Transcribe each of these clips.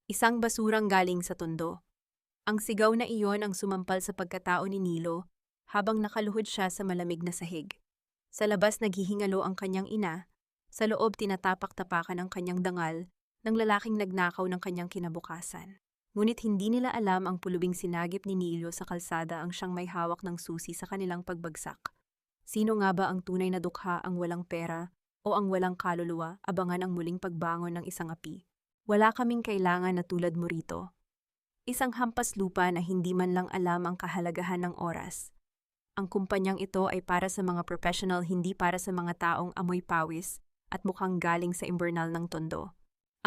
Isang basurang galing sa tondo. Ang sigaw na iyon ang sumampal sa pagkatao ni Nilo habang nakaluhod siya sa malamig na sahig. Sa labas naghihingalo ang kanyang ina, sa loob tinatapak-tapakan ang kanyang dangal ng lalaking nagnakaw ng kanyang kinabukasan. Ngunit hindi nila alam ang pulubing sinagip ni Nilo sa kalsada ang siyang may hawak ng susi sa kanilang pagbagsak. Sino nga ba ang tunay na dukha, ang walang pera o ang walang kaluluwa, abangan ang muling pagbangon ng isang api? Wala kaming kailangan na tulad mo rito. Isang hampas lupa na hindi man lang alam ang kahalagahan ng oras. Ang kumpanyang ito ay para sa mga professional, hindi para sa mga taong amoy pawis at mukhang galing sa imbernal ng tondo.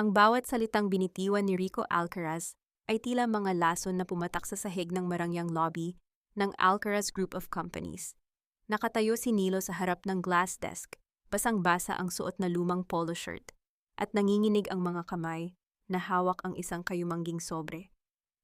Ang bawat salitang binitiwan ni Rico Alcaraz ay tila mga lason na pumatak sa sahig ng marangyang lobby ng Alcaraz Group of Companies. Nakatayo si Nilo sa harap ng glass desk, basang-basa ang suot na lumang polo shirt, at nanginginig ang mga kamay na hawak ang isang kayumangging sobre.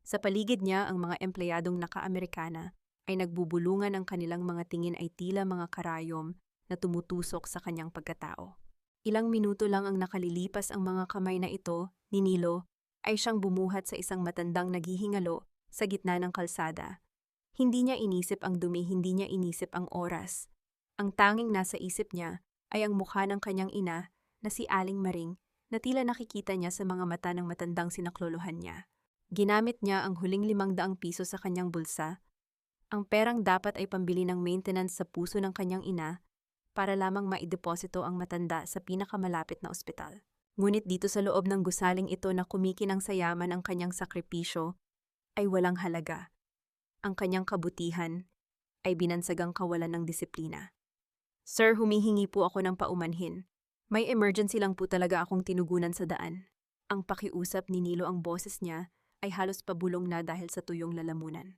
Sa paligid niya, ang mga empleyadong naka-Amerikana ay nagbubulungan, ang kanilang mga tingin ay tila mga karayom na tumutusok sa kanyang pagkatao. Ilang minuto lang ang nakalilipas, ang mga kamay na ito ni Nilo ay siyang bumuhat sa isang matandang naghihingalo sa gitna ng kalsada. Hindi niya inisip ang dumi, hindi niya inisip ang oras. Ang tanging nasa isip niya ay ang mukha ng kanyang ina na si Aling Maring na tila nakikita niya sa mga mata ng matandang sinaklolohan niya. Ginamit niya ang huling 500 piso sa kanyang bulsa. Ang perang dapat ay pambili ng maintenance sa puso ng kanyang ina para lamang maideposito ang matanda sa pinakamalapit na ospital. Ngunit dito sa loob ng gusaling ito na kumikinang sa yaman, ang kanyang sakripisyo ay walang halaga. Ang kanyang kabutihan ay binansagang kawalan ng disiplina. Sir, humihingi po ako ng paumanhin. May emergency lang po talaga akong tinugunan sa daan. Ang pakiusap ni Nilo, ang boses niya ay halos pabulong na dahil sa tuyong lalamunan.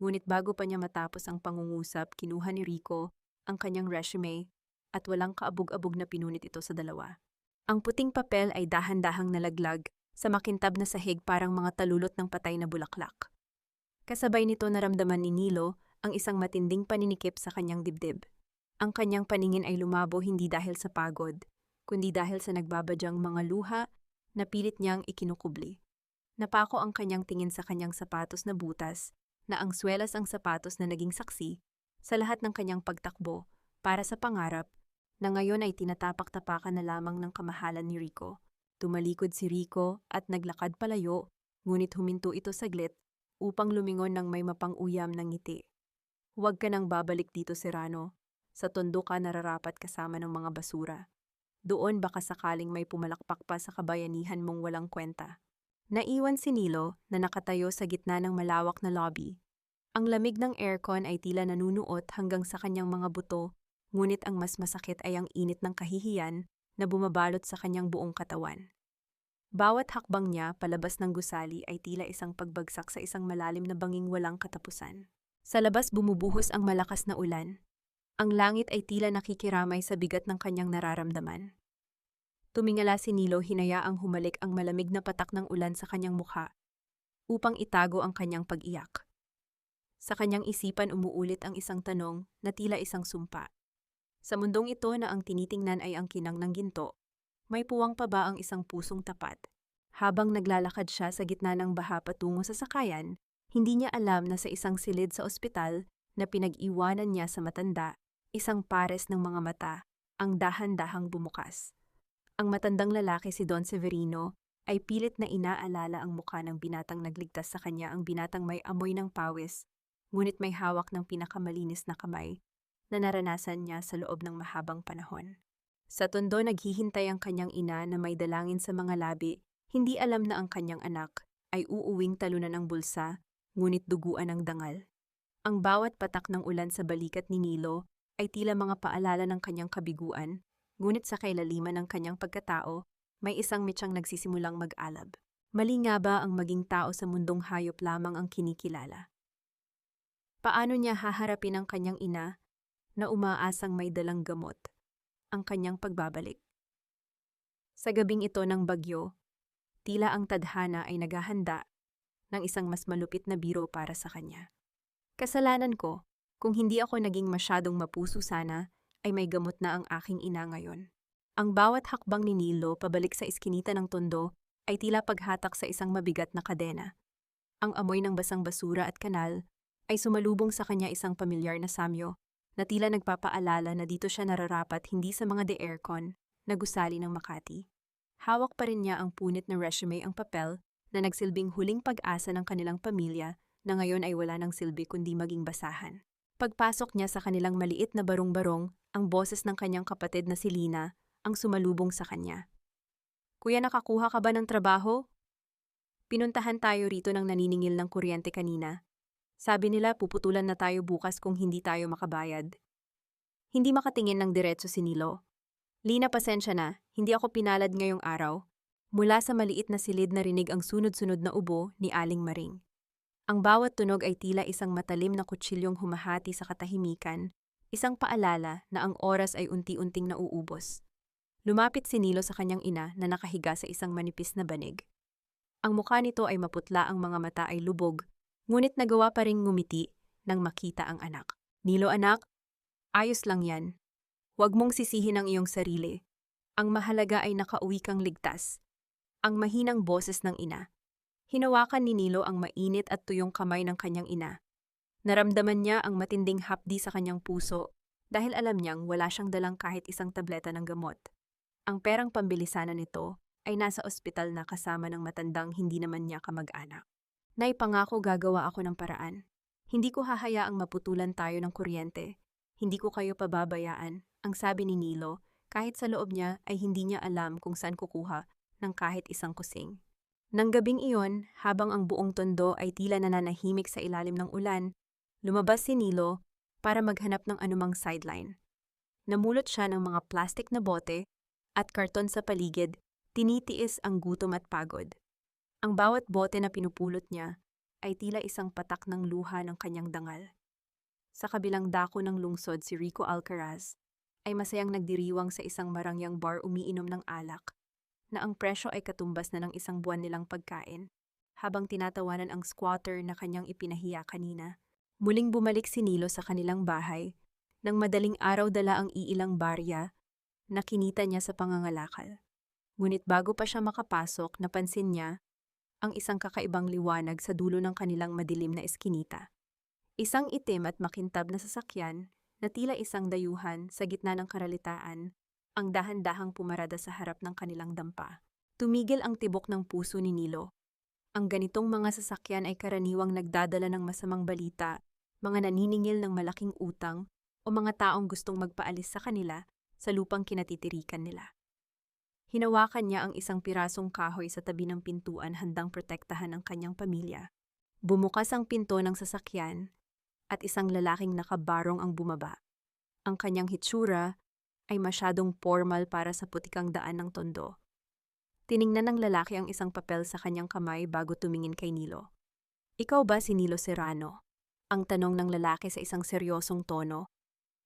Ngunit bago pa niya matapos ang pangungusap, kinuha ni Rico ang kanyang resume at walang kaabog-abog na pinunit ito sa dalawa. Ang puting papel ay dahan-dahang nalaglag sa makintab na sahig, parang mga talulot ng patay na bulaklak. Kasabay nito naramdaman ni Nilo ang isang matinding paninikip sa kanyang dibdib. Ang kanyang paningin ay lumabo, hindi dahil sa pagod, kundi dahil sa nagbabadyang mga luha na pilit niyang ikinukubli. Napako ang kanyang tingin sa kanyang sapatos na butas, na ang swelas ang sapatos na naging saksi sa lahat ng kanyang pagtakbo para sa pangarap na ngayon ay tinatapak-tapakan na lamang ng kamahalan ni Rico. Tumalikod si Rico at naglakad palayo, ngunit huminto ito saglit upang lumingon ng may mapang-uyam ng ngiti. Huwag ka nang babalik dito, Serrano. Sa tondo ka nararapat kasama ng mga basura. Doon baka sakaling may pumalakpak pa sa kabayanihan mong walang kwenta. Naiwan si Nilo na nakatayo sa gitna ng malawak na lobby. Ang lamig ng aircon ay tila nanunuot hanggang sa kanyang mga buto, ngunit ang mas masakit ay ang init ng kahihiyan na bumabalot sa kanyang buong katawan. Bawat hakbang niya palabas ng gusali ay tila isang pagbagsak sa isang malalim na banging walang katapusan. Sa labas bumubuhos ang malakas na ulan. Ang langit ay tila nakikiramay sa bigat ng kanyang nararamdaman. Tumingala si Nilo, hinayaang humalik ang malamig na patak ng ulan sa kanyang mukha upang itago ang kanyang pag-iyak. Sa kanyang isipan umuulit ang isang tanong na tila isang sumpa. Sa mundong ito na ang tinitingnan ay ang kinang ng ginto, may puwang pa ba ang isang pusong tapat? Habang naglalakad siya sa gitna ng baha patungo sa sakayan, hindi niya alam na sa isang silid sa ospital na pinag-iwanan niya sa matanda, isang pares ng mga mata ang dahan-dahang bumukas. Ang matandang lalaki, si Don Severino, ay pilit na inaalala ang mukha ng binatang nagligtas sa kanya, ang binatang may amoy ng pawis, ngunit may hawak ng pinakamalinis na kamay na naranasan niya sa loob ng mahabang panahon. Sa tondo naghihintay ang kanyang ina na may dalangin sa mga labi, hindi alam na ang kanyang anak ay uuwing talunan ng bulsa, ngunit duguan ng dangal. Ang bawat patak ng ulan sa balikat ni Nilo ay tila mga paalala ng kanyang kabiguan, ngunit sa kailaliman ng kanyang pagkatao, may isang mitsang nagsisimulang mag-alab. Mali nga ba ang maging tao sa mundong hayop lamang ang kinikilala? Paano niya haharapin ang kanyang ina na umaasang may dalang gamot, ang kanyang pagbabalik? Sa gabing ito ng bagyo, tila ang tadhana ay naghahanda ng isang mas malupit na biro para sa kanya. Kasalanan ko, kung hindi ako naging masyadong mapuso, sana ay may gamot na ang aking ina ngayon. Ang bawat hakbang ni Nilo pabalik sa iskinita ng tondo ay tila paghatak sa isang mabigat na kadena. Ang amoy ng basang basura at kanal ay sumalubong sa kanya isang pamilyar na samyo na tila nagpapaalala na dito siya nararapat hindi sa mga de-aircon na gusali ng Makati. Hawak pa rin niya ang punit na resume ang papel na nagsilbing huling pag-asa ng kanilang pamilya na ngayon ay wala ng silbi kundi maging basahan. Pagpasok niya sa kanilang maliit na barong-barong, ang boses ng kanyang kapatid na si Lina ang sumalubong sa kanya. Kuya, nakakuha ka ba ng trabaho? Pinuntahan tayo rito ng naniningil ng kuryente kanina. Sabi nila puputulan na tayo bukas kung hindi tayo makabayad. Hindi makatingin ng diretso si Nilo. Lina, pasensya na, hindi ako pinalad ngayong araw. Mula sa maliit na silid narinig ang sunod-sunod na ubo ni Aling Maring. Ang bawat tunog ay tila isang matalim na kutsilyong humahati sa katahimikan, isang paalala na ang oras ay unti-unting nauubos. Lumapit si Nilo sa kanyang ina na nakahiga sa isang manipis na banig. Ang mukha nito ay maputla, ang mga mata ay lubog, ngunit nagawa pa ring ngumiti nang makita ang anak. Nilo, anak, ayos lang yan. Huwag mong sisihin ang iyong sarili. Ang mahalaga ay nakauwi kang ligtas. Ang mahinang boses ng ina. Hinawakan ni Nilo ang mainit at tuyong kamay ng kanyang ina. Naramdaman niya ang matinding hapdi sa kanyang puso dahil alam niyang wala siyang dalang kahit isang tableta ng gamot. Ang perang pambilisanan nito ay nasa ospital na kasama ng matandang hindi naman niya kamag-anak. Naipangako gagawa ako ng paraan. Hindi ko hahayaang maputulan tayo ng kuryente. Hindi ko kayo pababayaan, ang sabi ni Nilo, kahit sa loob niya ay hindi niya alam kung saan kukuha ng kahit isang kusing. Nang gabing iyon, habang ang buong tondo ay tila nananahimik sa ilalim ng ulan, lumabas si Nilo para maghanap ng anumang sideline. Namulot siya ng mga plastik na bote at karton sa paligid, tinitiis ang gutom at pagod. Ang bawat bote na pinupulot niya ay tila isang patak ng luha ng kanyang dangal. Sa kabilang dako ng lungsod, si Rico Alcaraz ay masayang nagdiriwang sa isang marangyang bar umiinom ng alak, na ang presyo ay katumbas na ng isang buwan nilang pagkain, habang tinatawanan ang squatter na kanyang ipinahiya kanina. Muling bumalik si Nilo sa kanilang bahay, nang madaling araw dala ang iilang barya na kinita niya sa pangangalakal. Ngunit bago pa siya makapasok, napansin niya ang isang kakaibang liwanag sa dulo ng kanilang madilim na eskinita. Isang itim at makintab na sasakyan na tila isang dayuhan sa gitna ng karalitaan, ang dahan-dahang pumarada sa harap ng kanilang dampa. Tumigil ang tibok ng puso ni Nilo. Ang ganitong mga sasakyan ay karaniwang nagdadala ng masamang balita, mga naniningil ng malaking utang, o mga taong gustong magpaalis sa kanila sa lupang kinatitirikan nila. Hinawakan niya ang isang pirasong kahoy sa tabi ng pintuan, handang protektahan ang kanyang pamilya. Bumukas ang pinto ng sasakyan at isang lalaking nakabarong ang bumaba. Ang kanyang hitsura ay masyadong formal para sa putikang daan ng tondo. Tiningnan ng lalaki ang isang papel sa kanyang kamay bago tumingin kay Nilo. Ikaw ba si Nilo Serrano? Ang tanong ng lalaki sa isang seryosong tono.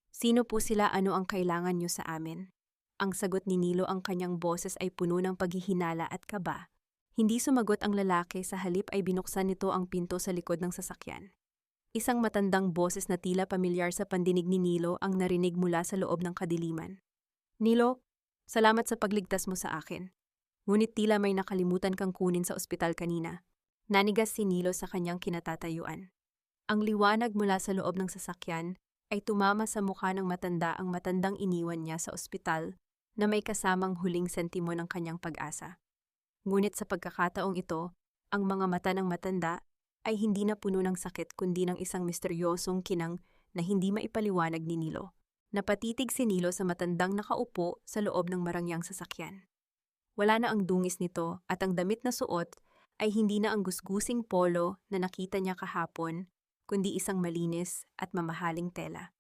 Sino po sila, ano ang kailangan niyo sa amin? Ang sagot ni Nilo, ang kanyang boses ay puno ng paghihinala at kaba. Hindi sumagot ang lalaki, sa halip ay binuksan nito ang pinto sa likod ng sasakyan. Isang matandang boses na tila pamilyar sa pandinig ni Nilo ang narinig mula sa loob ng kadiliman. Nilo, salamat sa pagligtas mo sa akin. Ngunit tila may nakalimutan kang kunin sa ospital kanina. Nanigas si Nilo sa kanyang kinatatayuan. Ang liwanag mula sa loob ng sasakyan ay tumama sa mukha ng matanda, ang matandang iniwan niya sa ospital na may kasamang huling sentimo ng kanyang pag-asa. Ngunit sa pagkakataong ito, ang mga mata ng matanda ay hindi na puno ng sakit kundi ng isang misteryosong kinang na hindi maipaliwanag ni Nilo. Napatitig si Nilo sa matandang nakaupo sa loob ng marangyang sasakyan. Wala na ang dungis nito at ang damit na suot ay hindi na ang gusgusing polo na nakita niya kahapon, kundi isang malinis at mamahaling tela.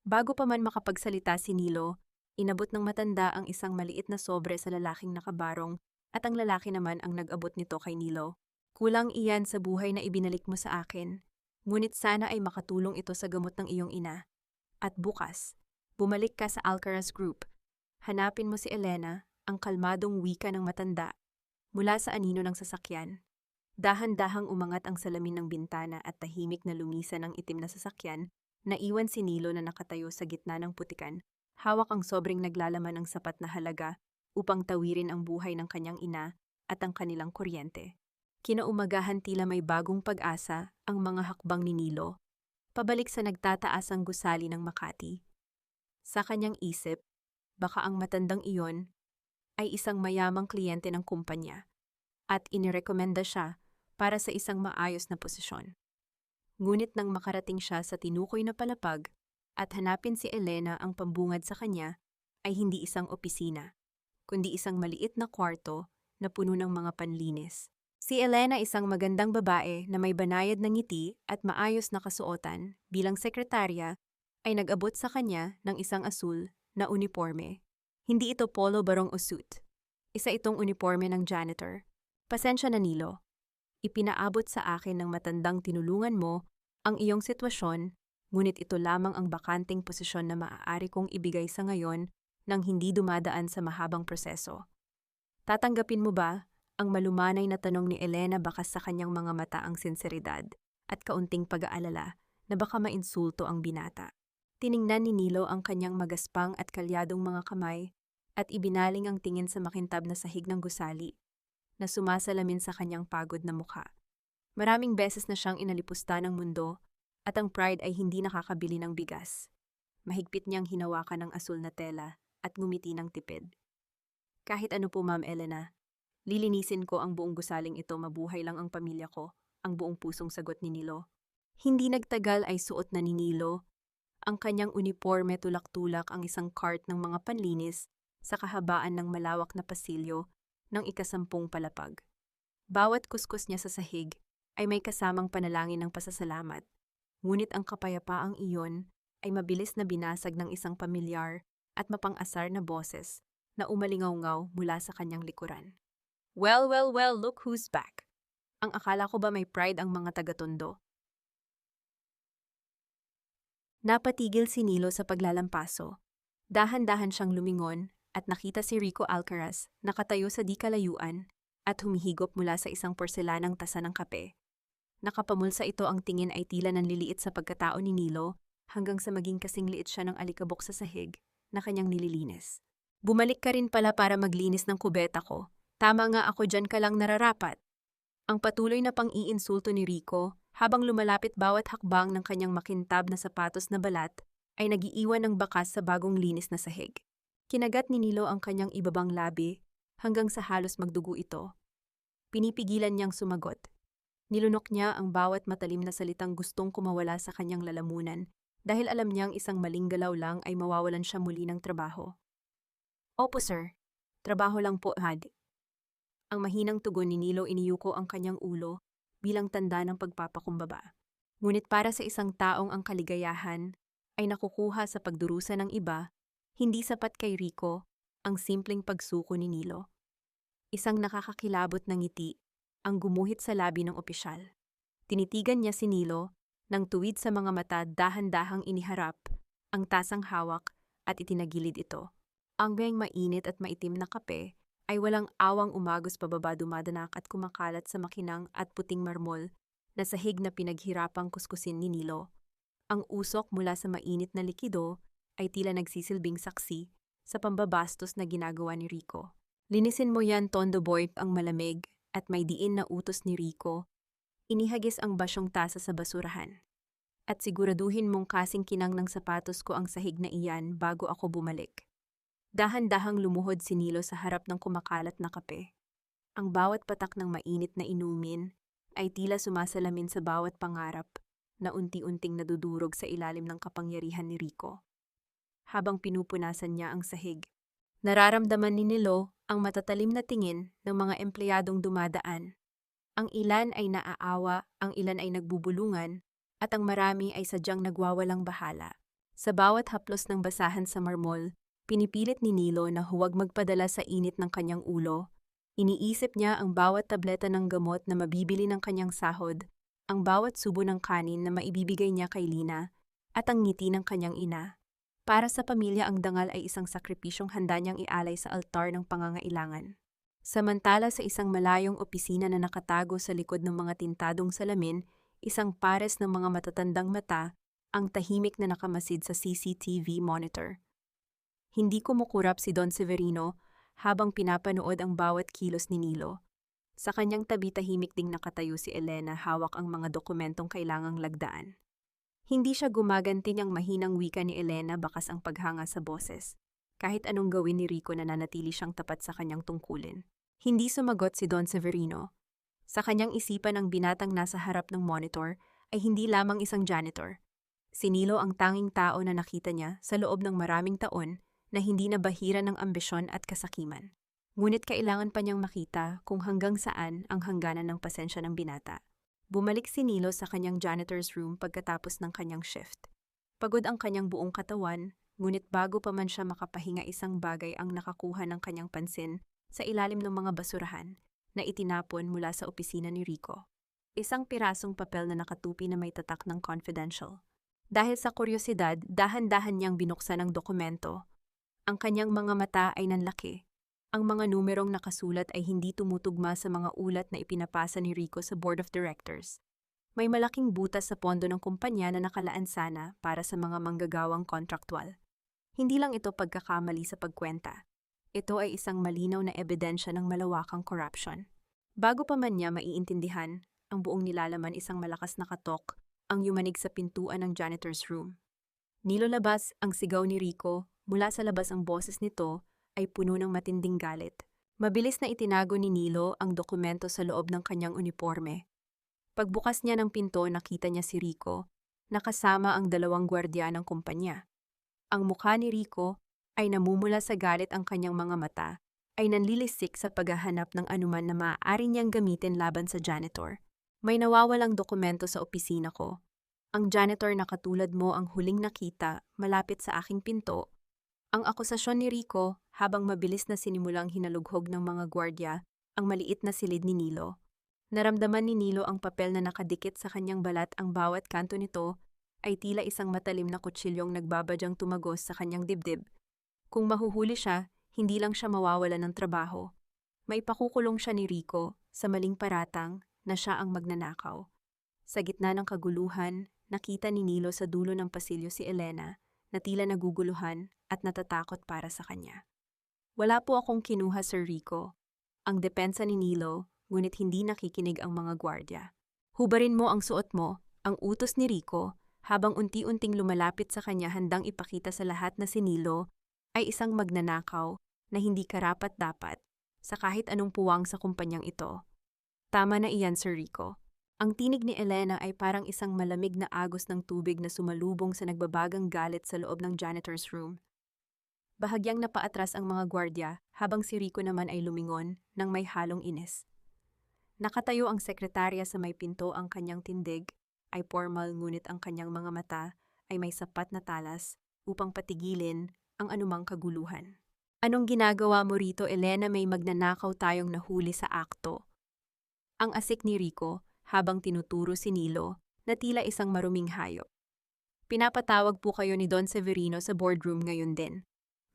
Bago pa man makapagsalita si Nilo, inabot ng matanda ang isang maliit na sobre sa lalaking nakabarong at ang lalaki naman ang nag-abot nito kay Nilo. Kulang iyan sa buhay na ibinalik mo sa akin, ngunit sana ay makatulong ito sa gamot ng iyong ina. At bukas, bumalik ka sa Alcaraz Group. Hanapin mo si Elena, ang kalmadong wika ng matanda, mula sa anino ng sasakyan. Dahan-dahang umangat ang salamin ng bintana at tahimik na lumisan ang itim na sasakyan, naiwan si Nilo na nakatayo sa gitna ng putikan, hawak ang sobreng naglalaman ng sapat na halaga upang tawirin ang buhay ng kanyang ina at ang kanilang kuryente. Kinaumagahan tila may bagong pag-asa ang mga hakbang ni Nilo, pabalik sa nagtataasang gusali ng Makati. Sa kanyang isip, baka ang matandang iyon ay isang mayamang kliyente ng kumpanya at inirekomenda siya para sa isang maayos na posisyon. Ngunit nang makarating siya sa tinukoy na palapag at hanapin si Elena, ang pambungad sa kanya ay hindi isang opisina, kundi isang maliit na kwarto na puno ng mga panlinis. Si Elena, isang magandang babae na may banayad na ngiti at maayos na kasuotan bilang sekretarya, ay nag-abot sa kanya ng isang asul na uniforme. Hindi ito polo barong o suit. Isa itong uniforme ng janitor. Pasensya na, Nilo. Ipinaabot sa akin ng matandang tinulungan mo ang iyong sitwasyon, ngunit ito lamang ang bakanting posisyon na maaari kong ibigay sa ngayon nang hindi dumadaan sa mahabang proseso. Tatanggapin mo ba ang malumanay na tanong ni Elena, bakas sa kanyang mga mata ang sinseridad at kaunting pag-aalala na baka mainsulto ang binata. Tiningnan ni Nilo ang kanyang magaspang at kalyadong mga kamay at ibinaling ang tingin sa makintab na sahig ng gusali na sumasalamin sa kanyang pagod na mukha. Maraming beses na siyang inalipusta ng mundo at ang pride ay hindi nakakabili ng bigas. Mahigpit niyang hinawakan ng asul na tela at ngumiti ng tipid. Kahit ano po, Ma'am Elena, lilinisin ko ang buong gusaling ito, mabuhay lang ang pamilya ko, ang buong pusong sagot ni Nilo. Hindi nagtagal ay suot na ni Nilo ang kanyang uniforme, tulak-tulak ang isang cart ng mga panlinis sa kahabaan ng malawak na pasilyo ng ika-10 palapag. Bawat kuskus niya sa sahig ay may kasamang panalangin ng pasasalamat, ngunit ang kapayapaang iyon ay mabilis na binasag ng isang pamilyar at mapang-asar na boses na umalingaw-ngaw mula sa kanyang likuran. Well, well, well, look who's back. Ang akala ko ba may pride ang mga taga-Tondo? Napatigil si Nilo sa paglalampaso. Dahan-dahan siyang lumingon at nakita si Rico Alcaraz nakatayo sa di kalayuan at humihigop mula sa isang porselanang tasa ng kape. Nakapamulsa ito, ang tingin ay tila nanliliit sa pagkatao ni Nilo hanggang sa maging kasing liit siya ng alikabok sa sahig na kanyang nililinis. Bumalik ka rin pala para maglinis ng kubeta ko. Tama nga, ako dyan ka lang nararapat. Ang patuloy na pang-iinsulto ni Rico habang lumalapit bawat hakbang ng kanyang makintab na sapatos na balat ay nagiiwan ng bakas sa bagong linis na sahig. Kinagat ni Nilo ang kanyang ibabang labi hanggang sa halos magdugo ito. Pinipigilan niyang sumagot. Nilunok niya ang bawat matalim na salitang gustong kumawala sa kanyang lalamunan dahil alam niyang isang maling galaw lang ay mawawalan siya muli ng trabaho. Opo sir, trabaho lang po, had. Ang mahinang tugon ni Nilo, iniyuko ang kanyang ulo bilang tanda ng pagpapakumbaba. Ngunit para sa isang taong ang kaligayahan ay nakukuha sa pagdurusa ng iba, hindi sapat kay Rico ang simpleng pagsuko ni Nilo. Isang nakakakilabot na ngiti ang gumuhit sa labi ng opisyal. Tinitigan niya si Nilo nang tuwid sa mga mata, dahan-dahang iniharap ang tasang hawak at itinagilid ito. Ang beng mainit at maitim na kape ay walang awang umagos pababa, dumadanak at kumakalat sa makinang at puting marmol na sahig na pinaghirapang kuskusin ni Nilo. Ang usok mula sa mainit na likido ay tila nagsisilbing saksi sa pambabastos na ginagawa ni Rico. Linisin mo yan, Tondo boy, ang malamig at may diin na utos ni Rico. Inihagis ang basyong tasa sa basurahan. At siguraduhin mong kasing kinang ng sapatos ko ang sahig na iyan bago ako bumalik. Dahan-dahang lumuhod si Nilo sa harap ng kumakalat na kape. Ang bawat patak ng mainit na inumin ay tila sumasalamin sa bawat pangarap na unti-unting nadudurog sa ilalim ng kapangyarihan ni Rico. Habang pinupunasan niya ang sahig, nararamdaman ni Nilo ang matatalim na tingin ng mga empleyadong dumadaan. Ang ilan ay naaawa, ang ilan ay nagbubulungan, at ang marami ay sadyang nagwawalang bahala. Sa bawat haplos ng basahan sa marmol, pinipilit ni Nilo na huwag magpadala sa init ng kanyang ulo. Iniisip niya ang bawat tableta ng gamot na mabibili ng kanyang sahod, ang bawat subo ng kanin na maibibigay niya kay Lina, at ang ngiti ng kanyang ina. Para sa pamilya, ang dangal ay isang sakripisyong handa niyang ialay sa altar ng pangangailangan. Samantala sa isang malayong opisina na nakatago sa likod ng mga tintadong salamin, isang pares ng mga matatandang mata ang tahimik na nakamasid sa CCTV monitor. Hindi kumukurap si Don Severino habang pinapanood ang bawat kilos ni Nilo. Sa kanyang tabi tahimik ding nakatayo si Elena, hawak ang mga dokumentong kailangang lagdaan. Hindi siya gumaganti niyang mahinang wika ni Elena, bakas ang paghanga sa boses. Kahit anong gawin ni Rico, nananatili siyang tapat sa kanyang tungkulin. Hindi sumagot si Don Severino. Sa kanyang isipan, ang binatang nasa harap ng monitor ay hindi lamang isang janitor. Si Nilo ang tanging tao na nakita niya sa loob ng maraming taon na hindi nabahira ng ambisyon at kasakiman. Ngunit kailangan pa niyang makita kung hanggang saan ang hangganan ng pasensya ng binata. Bumalik si Nilo sa kanyang janitor's room pagkatapos ng kanyang shift. Pagod ang kanyang buong katawan, ngunit bago pa man siya makapahinga, isang bagay ang nakakuha ng kanyang pansin sa ilalim ng mga basurahan na itinapon mula sa opisina ni Rico. Isang pirasong papel na nakatupi na may tatak ng confidential. Dahil sa kuryosidad, dahan-dahan niyang binuksan ang dokumento. Ang kanyang mga mata ay nanlaki. Ang mga numerong nakasulat ay hindi tumutugma sa mga ulat na ipinapasa ni Rico sa Board of Directors. May malaking butas sa pondo ng kumpanya na nakalaan sana para sa mga manggagawang kontraktual. Hindi lang ito pagkakamali sa pagkwenta. Ito ay isang malinaw na ebidensya ng malawakang corruption. Bago pa man niya maiintindihan ang buong nilalaman, isang malakas na katok ang yumanig sa pintuan ng janitor's room. Nilo, labas! Ang sigaw ni Rico. Mula sa labas, ang boses nito ay puno ng matinding galit. Mabilis na itinago ni Nilo ang dokumento sa loob ng kanyang uniforme. Pagbukas niya ng pinto, nakita niya si Rico, nakasama ang 2 gwardiya ng kumpanya. Ang mukha ni Rico ay namumula sa galit, ang kanyang mga mata ay nanlilisik sa paghahanap ng anuman na maaari niyang gamitin laban sa janitor. May nawawalang dokumento sa opisina ko. Ang janitor na katulad mo ang huling nakita malapit sa aking pinto. Ang akusasyon ni Rico, habang mabilis na sinimulang hinalughog ng mga gwardiya ang maliit na silid ni Nilo. Naramdaman ni Nilo ang papel na nakadikit sa kanyang balat. Ang bawat kanto nito ay tila isang matalim na kutsilyong nagbabadyang tumagos sa kanyang dibdib. Kung mahuhuli siya, hindi lang siya mawawala ng trabaho. May pakukulong siya ni Rico sa maling paratang na siya ang magnanakaw. Sa gitna ng kaguluhan, nakita ni Nilo sa dulo ng pasilyo si Elena na tila naguguluhan at natatakot para sa kanya. Wala po akong kinuha, Sir Rico. Ang depensa ni Nilo, ngunit hindi nakikinig ang mga gwardya. Hubarin mo ang suot mo, ang utos ni Rico, habang unti-unting lumalapit sa kanya, handang ipakita sa lahat na si Nilo ay isang magnanakaw na hindi karapat-dapat sa kahit anong puwang sa kumpanyang ito. Tama na iyan, Sir Rico. Ang tinig ni Elena ay parang isang malamig na agos ng tubig na sumalubong sa nagbabagang galit sa loob ng janitor's room. Bahagyang napaatras ang mga gwardya habang si Rico naman ay lumingon ng may halong inis. Nakatayo ang sekretarya sa may pinto, ang kanyang tindig ay formal, ngunit ang kanyang mga mata ay may sapat na talas upang patigilin ang anumang kaguluhan. Anong ginagawa mo rito, Elena? May magnanakaw tayong nahuli sa akto. Ang asik ni Rico habang tinuturo si Nilo na tila isang maruming hayop. Pinapatawag po kayo ni Don Severino sa boardroom ngayon din.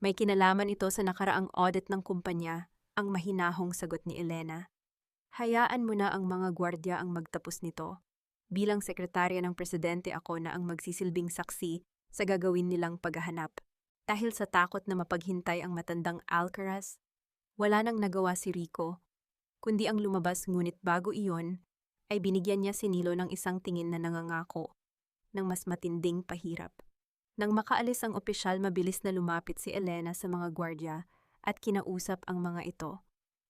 May kinalaman ito sa nakaraang audit ng kumpanya, ang mahinahong sagot ni Elena. Hayaan mo na ang mga gwardya ang magtapos nito. Bilang sekretarya ng presidente, ako na ang magsisilbing saksi sa gagawin nilang paghahanap. Dahil sa takot na mapaghintay ang matandang Alcaraz, wala nang nagawa si Rico, kundi ang lumabas, ngunit bago iyon, ay binigyan niya si Nilo ng isang tingin na nangangako ng mas matinding pahirap. Nang makaalis ang opisyal, mabilis na lumapit si Elena sa mga gwardya at kinausap ang mga ito.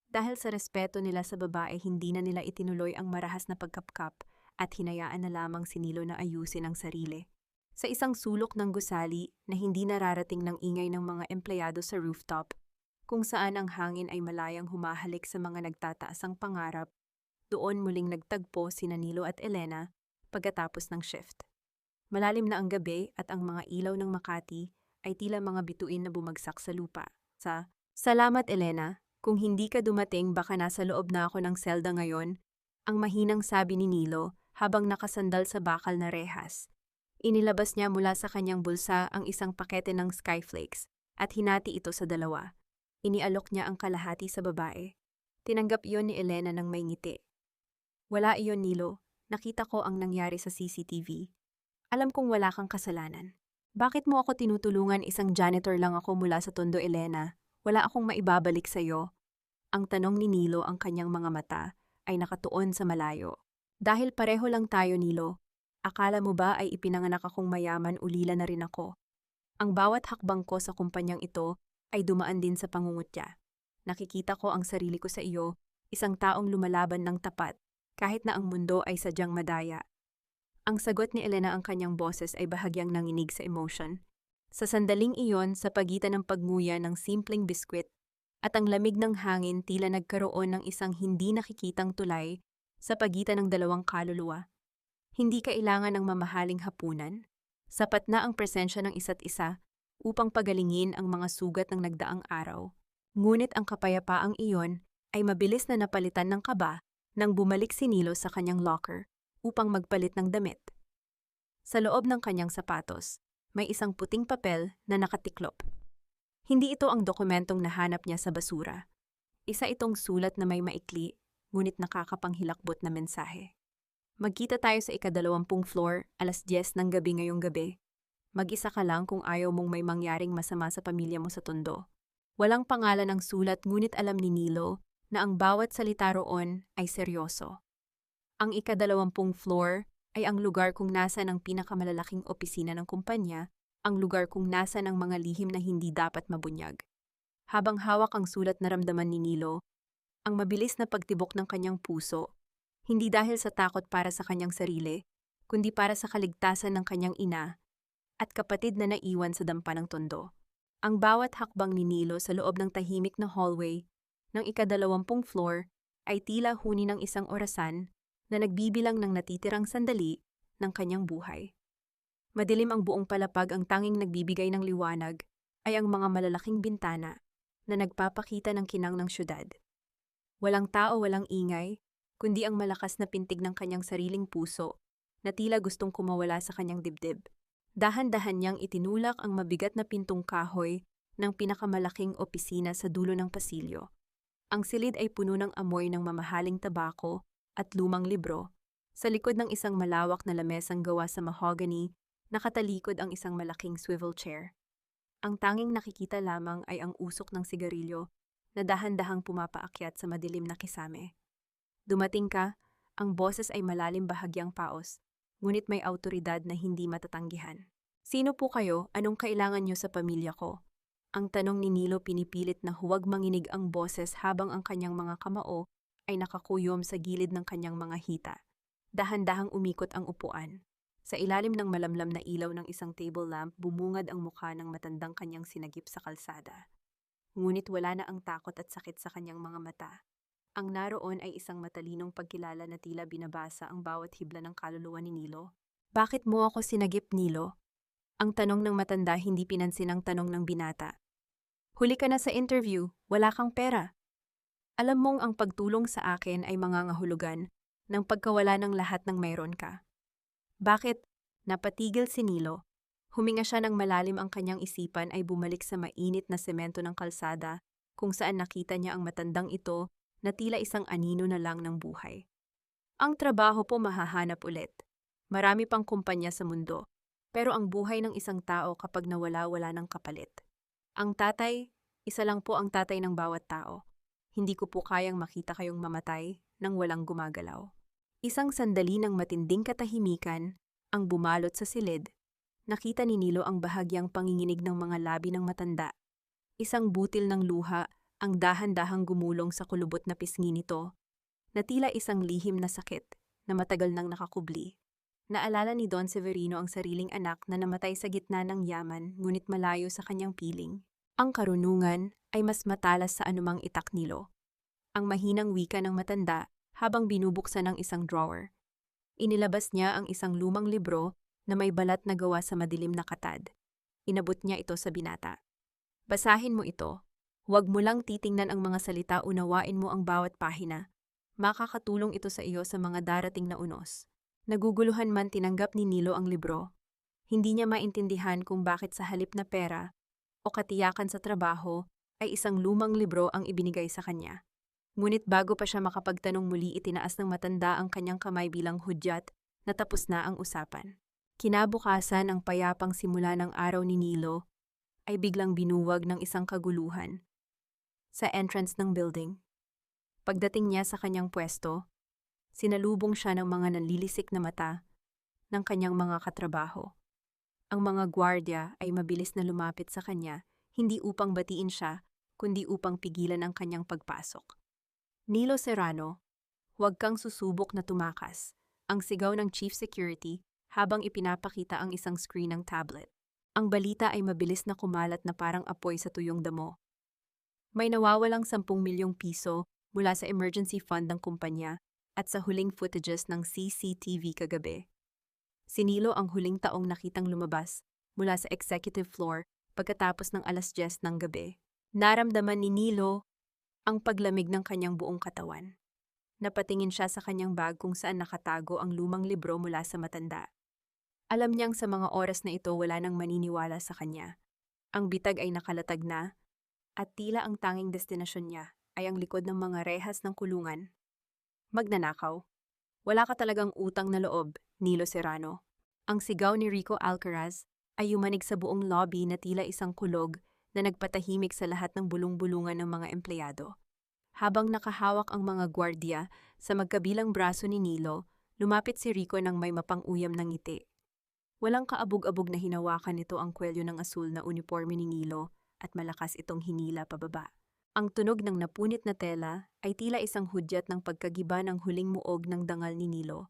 Dahil sa respeto nila sa babae, hindi na nila itinuloy ang marahas na pagkapkap at hinayaan na lamang si Nilo na ayusin ang sarili. Sa isang sulok ng gusali na hindi nararating ng ingay ng mga empleyado sa rooftop, kung saan ang hangin ay malayang humahalik sa mga nagtataasang pangarap, doon muling nagtagpo sina Nilo at Elena pagkatapos ng shift. Malalim na ang gabi at ang mga ilaw ng Makati ay tila mga bituin na bumagsak sa lupa. Salamat, Elena. Kung hindi ka dumating, baka nasa loob na ako ng selda ngayon, ang mahinang sabi ni Nilo habang nakasandal sa bakal na rehas. Inilabas niya mula sa kanyang bulsa ang isang pakete ng Skyflakes at hinati ito sa 2. Inialok niya ang kalahati sa babae. Tinanggap iyon ni Elena ng may ngiti. Wala iyon, Nilo. Nakita ko ang nangyari sa CCTV. Alam kong wala kang kasalanan. Bakit mo ako tinutulungan? Isang janitor lang ako mula sa Tondo, Elena. Wala akong maibabalik sa iyo. Ang tanong ni Nilo, ang kanyang mga mata ay nakatuon sa malayo. Dahil pareho lang tayo, Nilo, akala mo ba ay ipinanganak akong mayaman ulila na rin ako? Ang bawat hakbang ko sa kumpanyang ito ay dumaan din sa pangungutya. Nakikita ko ang sarili ko sa iyo, isang taong lumalaban ng tapat, kahit na ang mundo ay sadyang madaya. Ang sagot ni Elena, ang kanyang boses ay bahagyang nanginig sa emotion. Sa sandaling iyon, sa pagitan ng pagnguya ng simpleng biskwit at ang lamig ng hangin, tila nagkaroon ng isang hindi nakikitang tulay sa pagitan ng dalawang kaluluwa. Hindi kailangan ng mamahaling hapunan. Sapat na ang presensya ng isa't isa upang pagalingin ang mga sugat ng nagdaang araw. Ngunit ang kapayapaang iyon ay mabilis na napalitan ng kaba nang bumalik si Nilo sa kanyang locker upang magpalit ng damit. Sa loob ng kanyang sapatos, may isang puting papel na nakatiklop. Hindi ito ang dokumentong nahanap niya sa basura. Isa itong sulat na may maikli, ngunit nakakapanghilakbot na mensahe. Magkita tayo sa ika-20 floor, 10:00 ng gabi ngayong gabi. Mag-isa ka lang kung ayaw mong may mangyaring masama sa pamilya mo sa Tondo. Walang pangalan ang sulat, ngunit alam ni Nilo na ang bawat salita roon ay seryoso. Ang ika-20 floor ay ang lugar kung nasa ng pinakamalalaking opisina ng kumpanya, ang lugar kung nasa ng mga lihim na hindi dapat mabunyag. Habang hawak ang sulat, naramdaman ni Nilo ang mabilis na pagtibok ng kanyang puso, hindi dahil sa takot para sa kanyang sarili, kundi para sa kaligtasan ng kanyang ina at kapatid na naiwan sa dampa ng Tondo. Ang bawat hakbang ni Nilo sa loob ng tahimik na hallway ng ika-20 floor ay tila huni ng isang orasan na nagbibilang ng natitirang sandali ng kanyang buhay. Madilim ang buong palapag, ang tanging nagbibigay ng liwanag ay ang mga malalaking bintana na nagpapakita ng kinang ng syudad. Walang tao, walang ingay, kundi ang malakas na pintig ng kanyang sariling puso na tila gustong kumawala sa kanyang dibdib. Dahan-dahan niyang itinulak ang mabigat na pintong kahoy ng pinakamalaking opisina sa dulo ng pasilyo. Ang silid ay puno ng amoy ng mamahaling tabako at lumang libro. Sa likod ng isang malawak na lamesang gawa sa mahogany, nakatalikod ang isang malaking swivel chair. Ang tanging nakikita lamang ay ang usok ng sigarilyo na dahan-dahang pumapaakyat sa madilim na kisame. Dumating ka, ang boses ay malalim, bahagyang paos, ngunit may awtoridad na hindi matatanggihan. Sino po kayo? Anong kailangan niyo sa pamilya ko? Ang tanong ni Nilo, pinipilit na huwag manginig ang boses habang ang kanyang mga kamao ay nakakuyom sa gilid ng kanyang mga hita. Dahan-dahang umikot ang upuan. Sa ilalim ng malamlam na ilaw ng isang table lamp, bumungad ang mukha ng matandang kanyang sinagip sa kalsada. Ngunit wala na ang takot at sakit sa kanyang mga mata. Ang naroon ay isang matalinong pagkilala na tila binabasa ang bawat hibla ng kaluluwa ni Nilo. Bakit mo ako sinagip, Nilo? Ang tanong ng matanda, hindi pinansin ang tanong ng binata. Huli ka na sa interview, wala kang pera. Alam mong ang pagtulong sa akin ay mangangahulugan ng pagkawala ng lahat ng mayroon ka. Bakit? Napatigil si Nilo. Huminga siya ng malalim, ang kanyang isipan ay bumalik sa mainit na semento ng kalsada kung saan nakita niya ang matandang ito na tila isang anino na lang ng buhay. Ang trabaho po mahahanap ulit. Marami pang kumpanya sa mundo, pero ang buhay ng isang tao kapag nawala, wala ng kapalit. Ang tatay, isa lang po ang tatay ng bawat tao. Hindi ko po kayang makita kayong mamatay nang walang gumagalaw. Isang sandali ng matinding katahimikan ang bumalot sa silid. Nakita ni Nilo ang bahagyang panginginig ng mga labi ng matanda. Isang butil ng luha ang dahan-dahang gumulong sa kulubot na pisngi nito, na tila isang lihim na sakit na matagal nang nakakubli. Naalala ni Don Severino ang sariling anak na namatay sa gitna ng yaman, ngunit malayo sa kanyang piling. Ang karunungan ay mas matalas sa anumang itak, Nilo. Ang mahinang wika ng matanda habang binubuksan ang isang drawer. Inilabas niya ang isang lumang libro na may balat na gawa sa madilim na katad. Inabot niya ito sa binata. Basahin mo ito. Huwag mo lang titingnan ang mga salita, unawain mo ang bawat pahina. Makakatulong ito sa iyo sa mga darating na unos. Naguguluhan man, tinanggap ni Nilo ang libro. Hindi niya maintindihan kung bakit sa halip na pera o katiyakan sa trabaho ay isang lumang libro ang ibinigay sa kanya. Ngunit bago pa siya makapagtanong, muli itinaas ng matanda ang kanyang kamay bilang hudyat na tapos na ang usapan. Kinabukasan, ang payapang simula ng araw ni Nilo ay biglang binuwag ng isang kaguluhan sa entrance ng building. Pagdating niya sa kanyang pwesto, Sinalubong siya ng mga nanlilisik na mata ng kanyang mga katrabaho. Ang mga gwardya ay mabilis na lumapit sa kanya, hindi upang batiin siya, kundi upang pigilan ang kanyang pagpasok. Nilo Serrano, huwag kang susubok na tumakas, ang sigaw ng Chief Security habang ipinapakita ang isang screen ng tablet. Ang balita ay mabilis na kumalat na parang apoy sa tuyong damo. May nawawalang 10 milyong piso mula sa emergency fund ng kumpanya at sa huling footages ng CCTV kagabi. Si Nilo ang huling taong nakitang lumabas mula sa executive floor pagkatapos ng 10:00 ng gabi. Naramdaman ni Nilo ang paglamig ng kanyang buong katawan. Napatingin siya sa kanyang bag kung saan nakatago ang lumang libro mula sa matanda. Alam niyang sa mga oras na ito wala nang maniniwala sa kanya. Ang bitag ay nakalatag na, at tila ang tanging destinasyon niya ay ang likod ng mga rehas ng kulungan. Magnanakaw. Wala ka talagang utang na loob, Nilo Serrano. Ang sigaw ni Rico Alcaraz ay yumanig sa buong lobby na tila isang kulog na nagpatahimik sa lahat ng bulong-bulungan ng mga empleyado. Habang nakahawak ang mga gwardya sa magkabilang braso ni Nilo, lumapit si Rico ng may mapang-uyam ng ngiti. Walang kaabog-abog na hinawakan nito ang kwelyo ng asul na uniforme ni Nilo at malakas itong hinila pababa. Ang tunog ng napunit na tela ay tila isang hudyat ng pagkagiba ng huling muog ng dangal ni Nilo.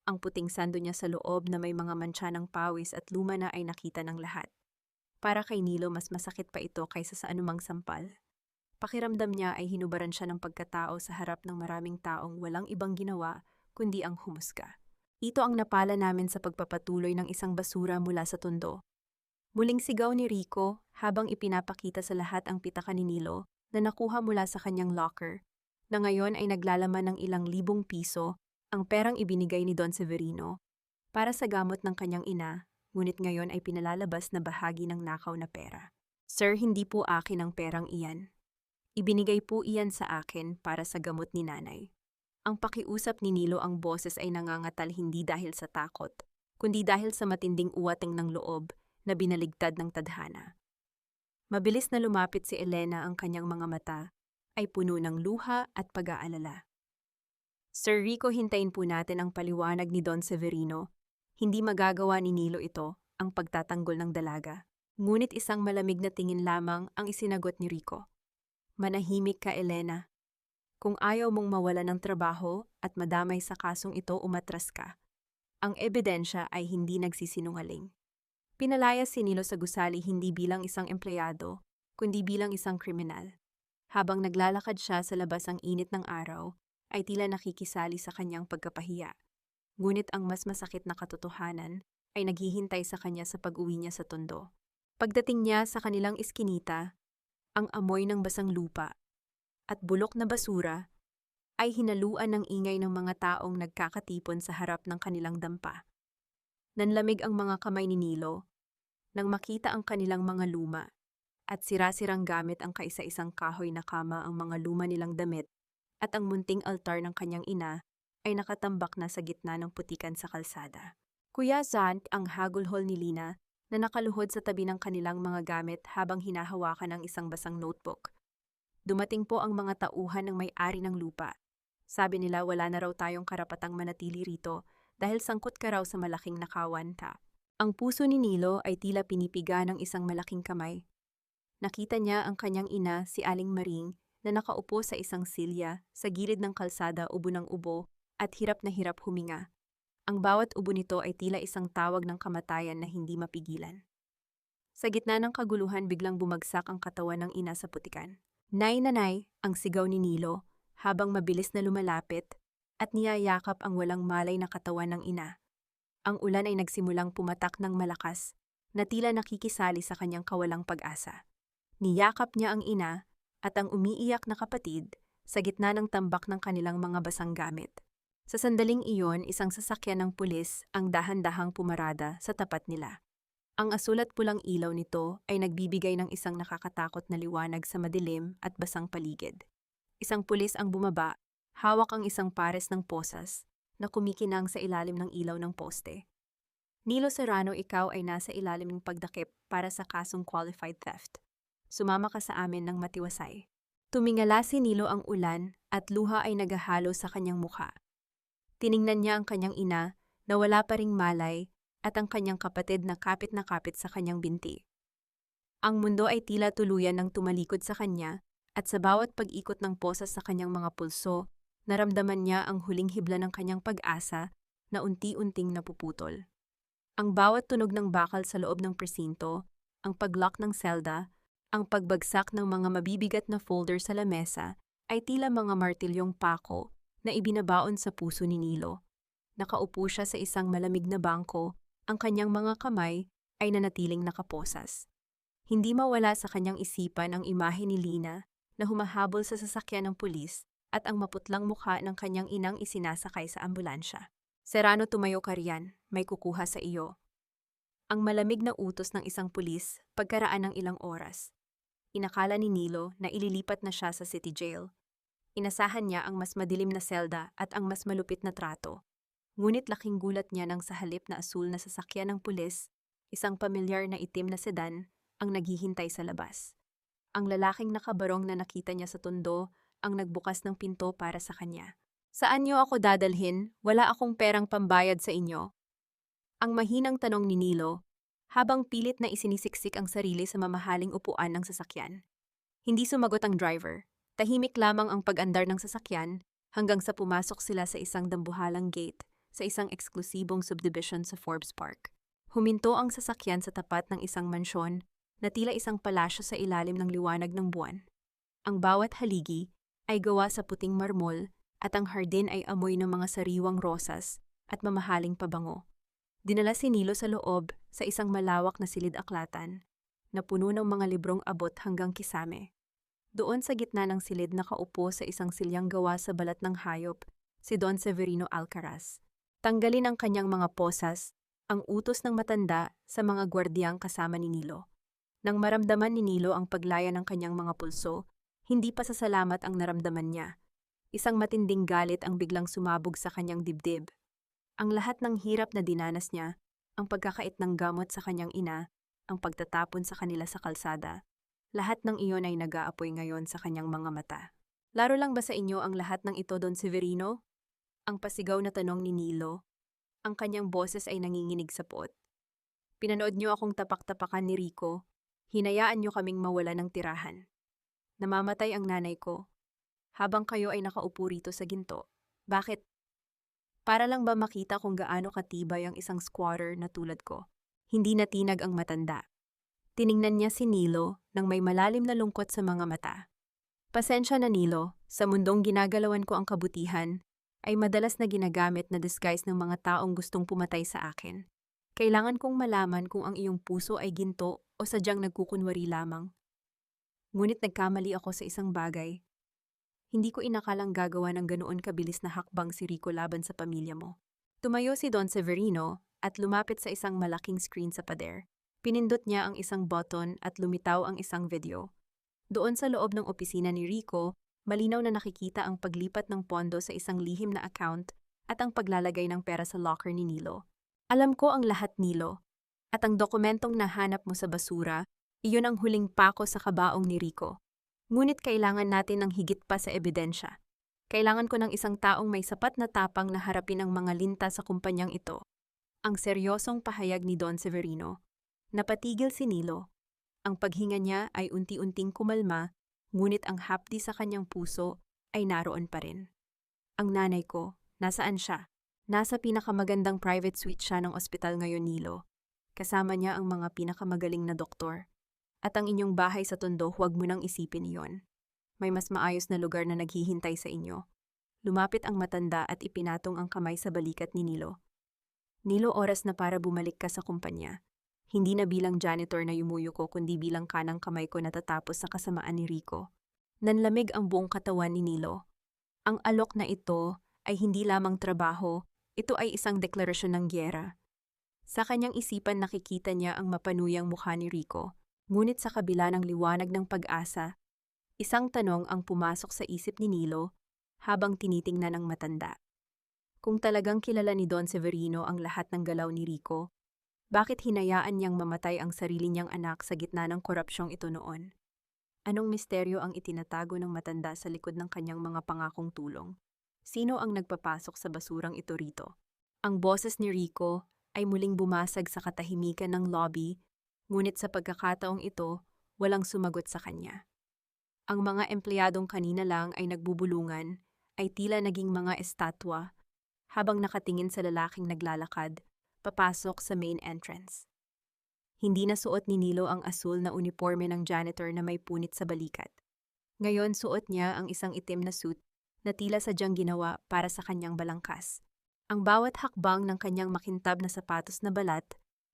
Ang puting sando niya sa loob na may mga mantsa ng pawis at luma na ay nakita ng lahat. Para kay Nilo mas masakit pa ito kaysa sa anumang sampal. Pakiramdam niya ay hinubaran siya ng pagkatao sa harap ng maraming taong walang ibang ginawa kundi ang humusga. Ito ang napala namin sa pagpapatuloy ng isang basura mula sa tundo. Muling sigaw ni Rico habang ipinapakita sa lahat ang pitaka ni Nilo na nakuha mula sa kanyang locker, na ngayon ay naglalaman ng ilang libong piso, ang perang ibinigay ni Don Severino para sa gamot ng kanyang ina, ngunit ngayon ay pinalalabas na bahagi ng nakaw na pera. Sir, hindi po akin ang perang iyan. Ibinigay po iyan sa akin para sa gamot ni nanay. Ang pakiusap ni Nilo ang boses ay nangangatal hindi dahil sa takot, kundi dahil sa matinding uwating ng loob na binaligtad ng tadhana. Mabilis na lumapit si Elena, ang kanyang mga mata ay puno ng luha at pag-aalala. Sir Rico, hintayin po natin ang paliwanag ni Don Severino. Hindi magagawa ni Nilo ito, ang pagtatanggol ng dalaga. Ngunit isang malamig na tingin lamang ang isinagot ni Rico. Manahimik ka, Elena. Kung ayaw mong mawala ng trabaho at madamay sa kasong ito, umatras ka. Ang ebidensya ay hindi nagsisinungaling. Pinalaya si Nilo sa gusali hindi bilang isang empleyado, kundi bilang isang kriminal. Habang naglalakad siya sa labas ang init ng araw, ay tila nakikisali sa kanyang pagkapahiya. Ngunit ang mas masakit na katotohanan ay naghihintay sa kanya sa pag-uwi niya sa tondo. Pagdating niya sa kanilang iskinita, ang amoy ng basang lupa at bulok na basura ay hinaluan ng ingay ng mga taong nagkakatipon sa harap ng kanilang dampa. Nanlamig ang mga kamay ni Nilo nang makita ang kanilang mga luma at sira-sirang gamit ang kaisa-isang kahoy na kama, ang mga luma nilang damit at ang munting altar ng kanyang ina ay nakatambak na sa gitna ng putikan sa kalsada. Kuya Zant, ang hagulhol ni Lina na nakaluhod sa tabi ng kanilang mga gamit habang hinahawakan ang isang basang notebook. Dumating po ang mga tauhan ng may-ari ng lupa. Sabi nila wala na raw tayong karapatang manatili rito dahil sangkot ka raw sa malaking nakawan ta. Ang puso ni Nilo ay tila pinipiga ng isang malaking kamay. Nakita niya ang kanyang ina, si Aling Maring, na nakaupo sa isang silya sa gilid ng kalsada, ubo ng ubo at hirap na hirap huminga. Ang bawat ubo nito ay tila isang tawag ng kamatayan na hindi mapigilan. Sa gitna ng kaguluhan, biglang bumagsak ang katawan ng ina sa putikan. Nay, nanay, ang sigaw ni Nilo habang mabilis na lumalapit at niyayakap ang walang malay na katawan ng ina. Ang ulan ay nagsimulang pumatak ng malakas na tila nakikisali sa kanyang kawalang pag-asa. Niyakap niya ang ina at ang umiiyak na kapatid sa gitna ng tambak ng kanilang mga basang gamit. Sa sandaling iyon, isang sasakyan ng pulis ang dahan-dahang pumarada sa tapat nila. Ang asul at pulang ilaw nito ay nagbibigay ng isang nakakatakot na liwanag sa madilim at basang paligid. Isang pulis ang bumaba, hawak ang isang pares ng posas na kumikinang sa ilalim ng ilaw ng poste. Nilo Serrano, ikaw ay nasa ilalim ng pagdakip para sa kasong qualified theft. Sumama ka sa amin ng matiwasay. Tumingala si Nilo, ang ulan at luha ay naghahalo sa kanyang mukha. Tiningnan niya ang kanyang ina na wala pa ring malay at ang kanyang kapatid na kapit sa kanyang binti. Ang mundo ay tila tuluyan ng tumalikod sa kanya at sa bawat pag-ikot ng posas sa kanyang mga pulso, naramdaman niya ang huling hibla ng kanyang pag-asa na unti-unting napuputol. Ang bawat tunog ng bakal sa loob ng presinto, ang pag-lock ng selda, ang pagbagsak ng mga mabibigat na folder sa lamesa ay tila mga martilyong pako na ibinabaon sa puso ni Nilo. Nakaupo siya sa isang malamig na bangko, ang kanyang mga kamay ay nanatiling nakaposas. Hindi mawala sa kanyang isipan ang imahe ni Lina na humahabol sa sasakyan ng pulis at ang maputlang mukha ng kanyang inang isinasakay sa ambulansya. "Serrano, tumayo ka riyan, may kukuha sa iyo." Ang malamig na utos ng isang pulis pagkaraan ng ilang oras. Inakala ni Nilo na ililipat na siya sa city jail. Inasahan niya ang mas madilim na selda at ang mas malupit na trato. Ngunit laking gulat niya nang sa halip na asul na sasakyan ng pulis, isang pamilyar na itim na sedan ang naghihintay sa labas. Ang lalaking nakabarong na nakita niya sa tondo ang nagbukas ng pinto para sa kanya. "Saan niyo ako dadalhin? Wala akong perang pambayad sa inyo." Ang mahinang tanong ni Nilo, habang pilit na isinisiksik ang sarili sa mamahaling upuan ng sasakyan. Hindi sumagot ang driver. Tahimik lamang ang pag-andar ng sasakyan hanggang sa pumasok sila sa isang dambuhalang gate sa isang eksklusibong subdivision sa Forbes Park. Huminto ang sasakyan sa tapat ng isang mansyon na tila isang palasyo sa ilalim ng liwanag ng buwan. Ang bawat haligi ay gawa sa puting marmol at ang hardin ay amoy ng mga sariwang rosas at mamahaling pabango. Dinala si Nilo sa loob sa isang malawak na silid-aklatan na puno ng mga librong abot hanggang kisame. Doon sa gitna ng silid nakaupo sa isang silyang gawa sa balat ng hayop si Don Severino Alcaraz. Tanggalin ang kanyang mga posas, ang utos ng matanda sa mga gwardiyang kasama ni Nilo. Nang maramdaman ni Nilo ang paglaya ng kanyang mga pulso, hindi pa pasasalamat ang naramdaman niya. Isang matinding galit ang biglang sumabog sa kanyang dibdib. Ang lahat ng hirap na dinanas niya, ang pagkakait ng gamot sa kanyang ina, ang pagtatapon sa kanila sa kalsada, lahat ng iyon ay nag-aapoy ngayon sa kanyang mga mata. "Laro lang ba sa inyo ang lahat ng ito, Don Severino?" Ang pasigaw na tanong ni Nilo. Ang kanyang boses ay nanginginig sa puot. "Pinanood niyo akong tapak-tapakan ni Rico. Hinayaan niyo kaming mawala ng tirahan. Namamatay ang nanay ko, habang kayo ay nakaupo rito sa ginto. Bakit? Para lang ba makita kung gaano katibay ang isang squatter na tulad ko?" Hindi natinag ang matanda. Tiningnan niya si Nilo nang may malalim na lungkot sa mga mata. "Pasensya na, Nilo, sa mundong ginagalawan ko ang kabutihan, ay madalas na ginagamit na disguise ng mga taong gustong pumatay sa akin. Kailangan kong malaman kung ang iyong puso ay ginto o sadyang nagkukunwari lamang. Ngunit nagkamali ako sa isang bagay. Hindi ko inakalang gagawa ng ganoon kabilis na hakbang si Rico laban sa pamilya mo." Tumayo si Don Severino at lumapit sa isang malaking screen sa pader. Pinindot niya ang isang button at lumitaw ang isang video. Doon sa loob ng opisina ni Rico, malinaw na nakikita ang paglipat ng pondo sa isang lihim na account at ang paglalagay ng pera sa locker ni Nilo. "Alam ko ang lahat, Nilo. At ang dokumentong nahanap mo sa basura, iyon ang huling pako sa kabaong ni Rico. Ngunit kailangan natin ng higit pa sa ebidensya. Kailangan ko ng isang taong may sapat na tapang na harapin ang mga linta sa kumpanyang ito." Ang seryosong pahayag ni Don Severino. Napatigil si Nilo. Ang paghinga niya ay unti-unting kumalma, ngunit ang hapdi sa kanyang puso ay naroon pa rin. "Ang nanay ko, nasaan siya?" "Nasa pinakamagandang private suite siya ng ospital ngayon, Nilo. Kasama niya ang mga pinakamagaling na doktor. At ang inyong bahay sa Tondo, huwag mo nang isipin iyon. May mas maayos na lugar na naghihintay sa inyo." Lumapit ang matanda at ipinatong ang kamay sa balikat ni Nilo. "Nilo, oras na para bumalik ka sa kumpanya. Hindi na bilang janitor na yumuyo ko kundi bilang kanang kamay ko natatapos sa kasamaan ni Rico." Nanlamig ang buong katawan ni Nilo. Ang alok na ito ay hindi lamang trabaho, ito ay isang deklarasyon ng giyera. Sa kanyang isipan nakikita niya ang mapanuyang mukha ni Rico, ngunit sa kabila ng liwanag ng pag-asa, isang tanong ang pumasok sa isip ni Nilo habang tinitingnan ng matanda. Kung talagang kilala ni Don Severino ang lahat ng galaw ni Rico, bakit hinayaan niyang mamatay ang sarili niyang anak sa gitna ng korupsyong ito noon? Anong misteryo ang itinatago ng matanda sa likod ng kanyang mga pangakong tulong? Sino ang nagpapasok sa basurang ito rito? Ang boses ni Rico ay muling bumasag sa katahimikan ng lobby, ngunit sa pagkakataong ito, walang sumagot sa kanya. Ang mga empleyadong kanina lang ay nagbubulungan, ay tila naging mga estatwa, habang nakatingin sa lalaking naglalakad, papasok sa main entrance. Hindi na suot ni Nilo ang asul na uniforme ng janitor na may punit sa balikat. Ngayon suot niya ang isang itim na suit na tila sadyang ginawa para sa kanyang balangkas. Ang bawat hakbang ng kanyang makintab na sapatos na balat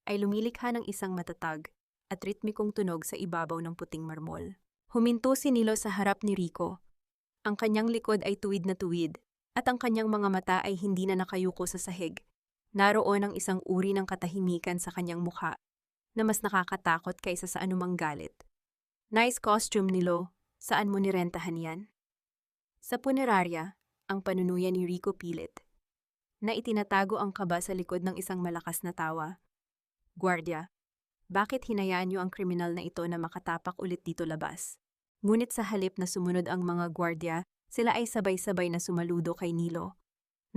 ay lumilikha ng isang matatag at ritmikong tunog sa ibabaw ng puting marmol. Huminto si Nilo sa harap ni Rico. Ang kanyang likod ay tuwid na tuwid at ang kanyang mga mata ay hindi na nakayuko sa sahig. Naroon ang isang uri ng katahimikan sa kanyang mukha na mas nakakatakot kaysa sa anumang galit. Nice costume, Nilo. Saan mo nirentahan yan? Sa punerarya, ang panunuya ni Rico pilit, na itinatago ang kaba sa likod ng isang malakas na tawa. Guardia, bakit hinayaan niyo ang kriminal na ito na makatapak ulit dito labas? Ngunit sa halip na sumunod ang mga guardia, sila ay sabay-sabay na sumaludo kay Nilo.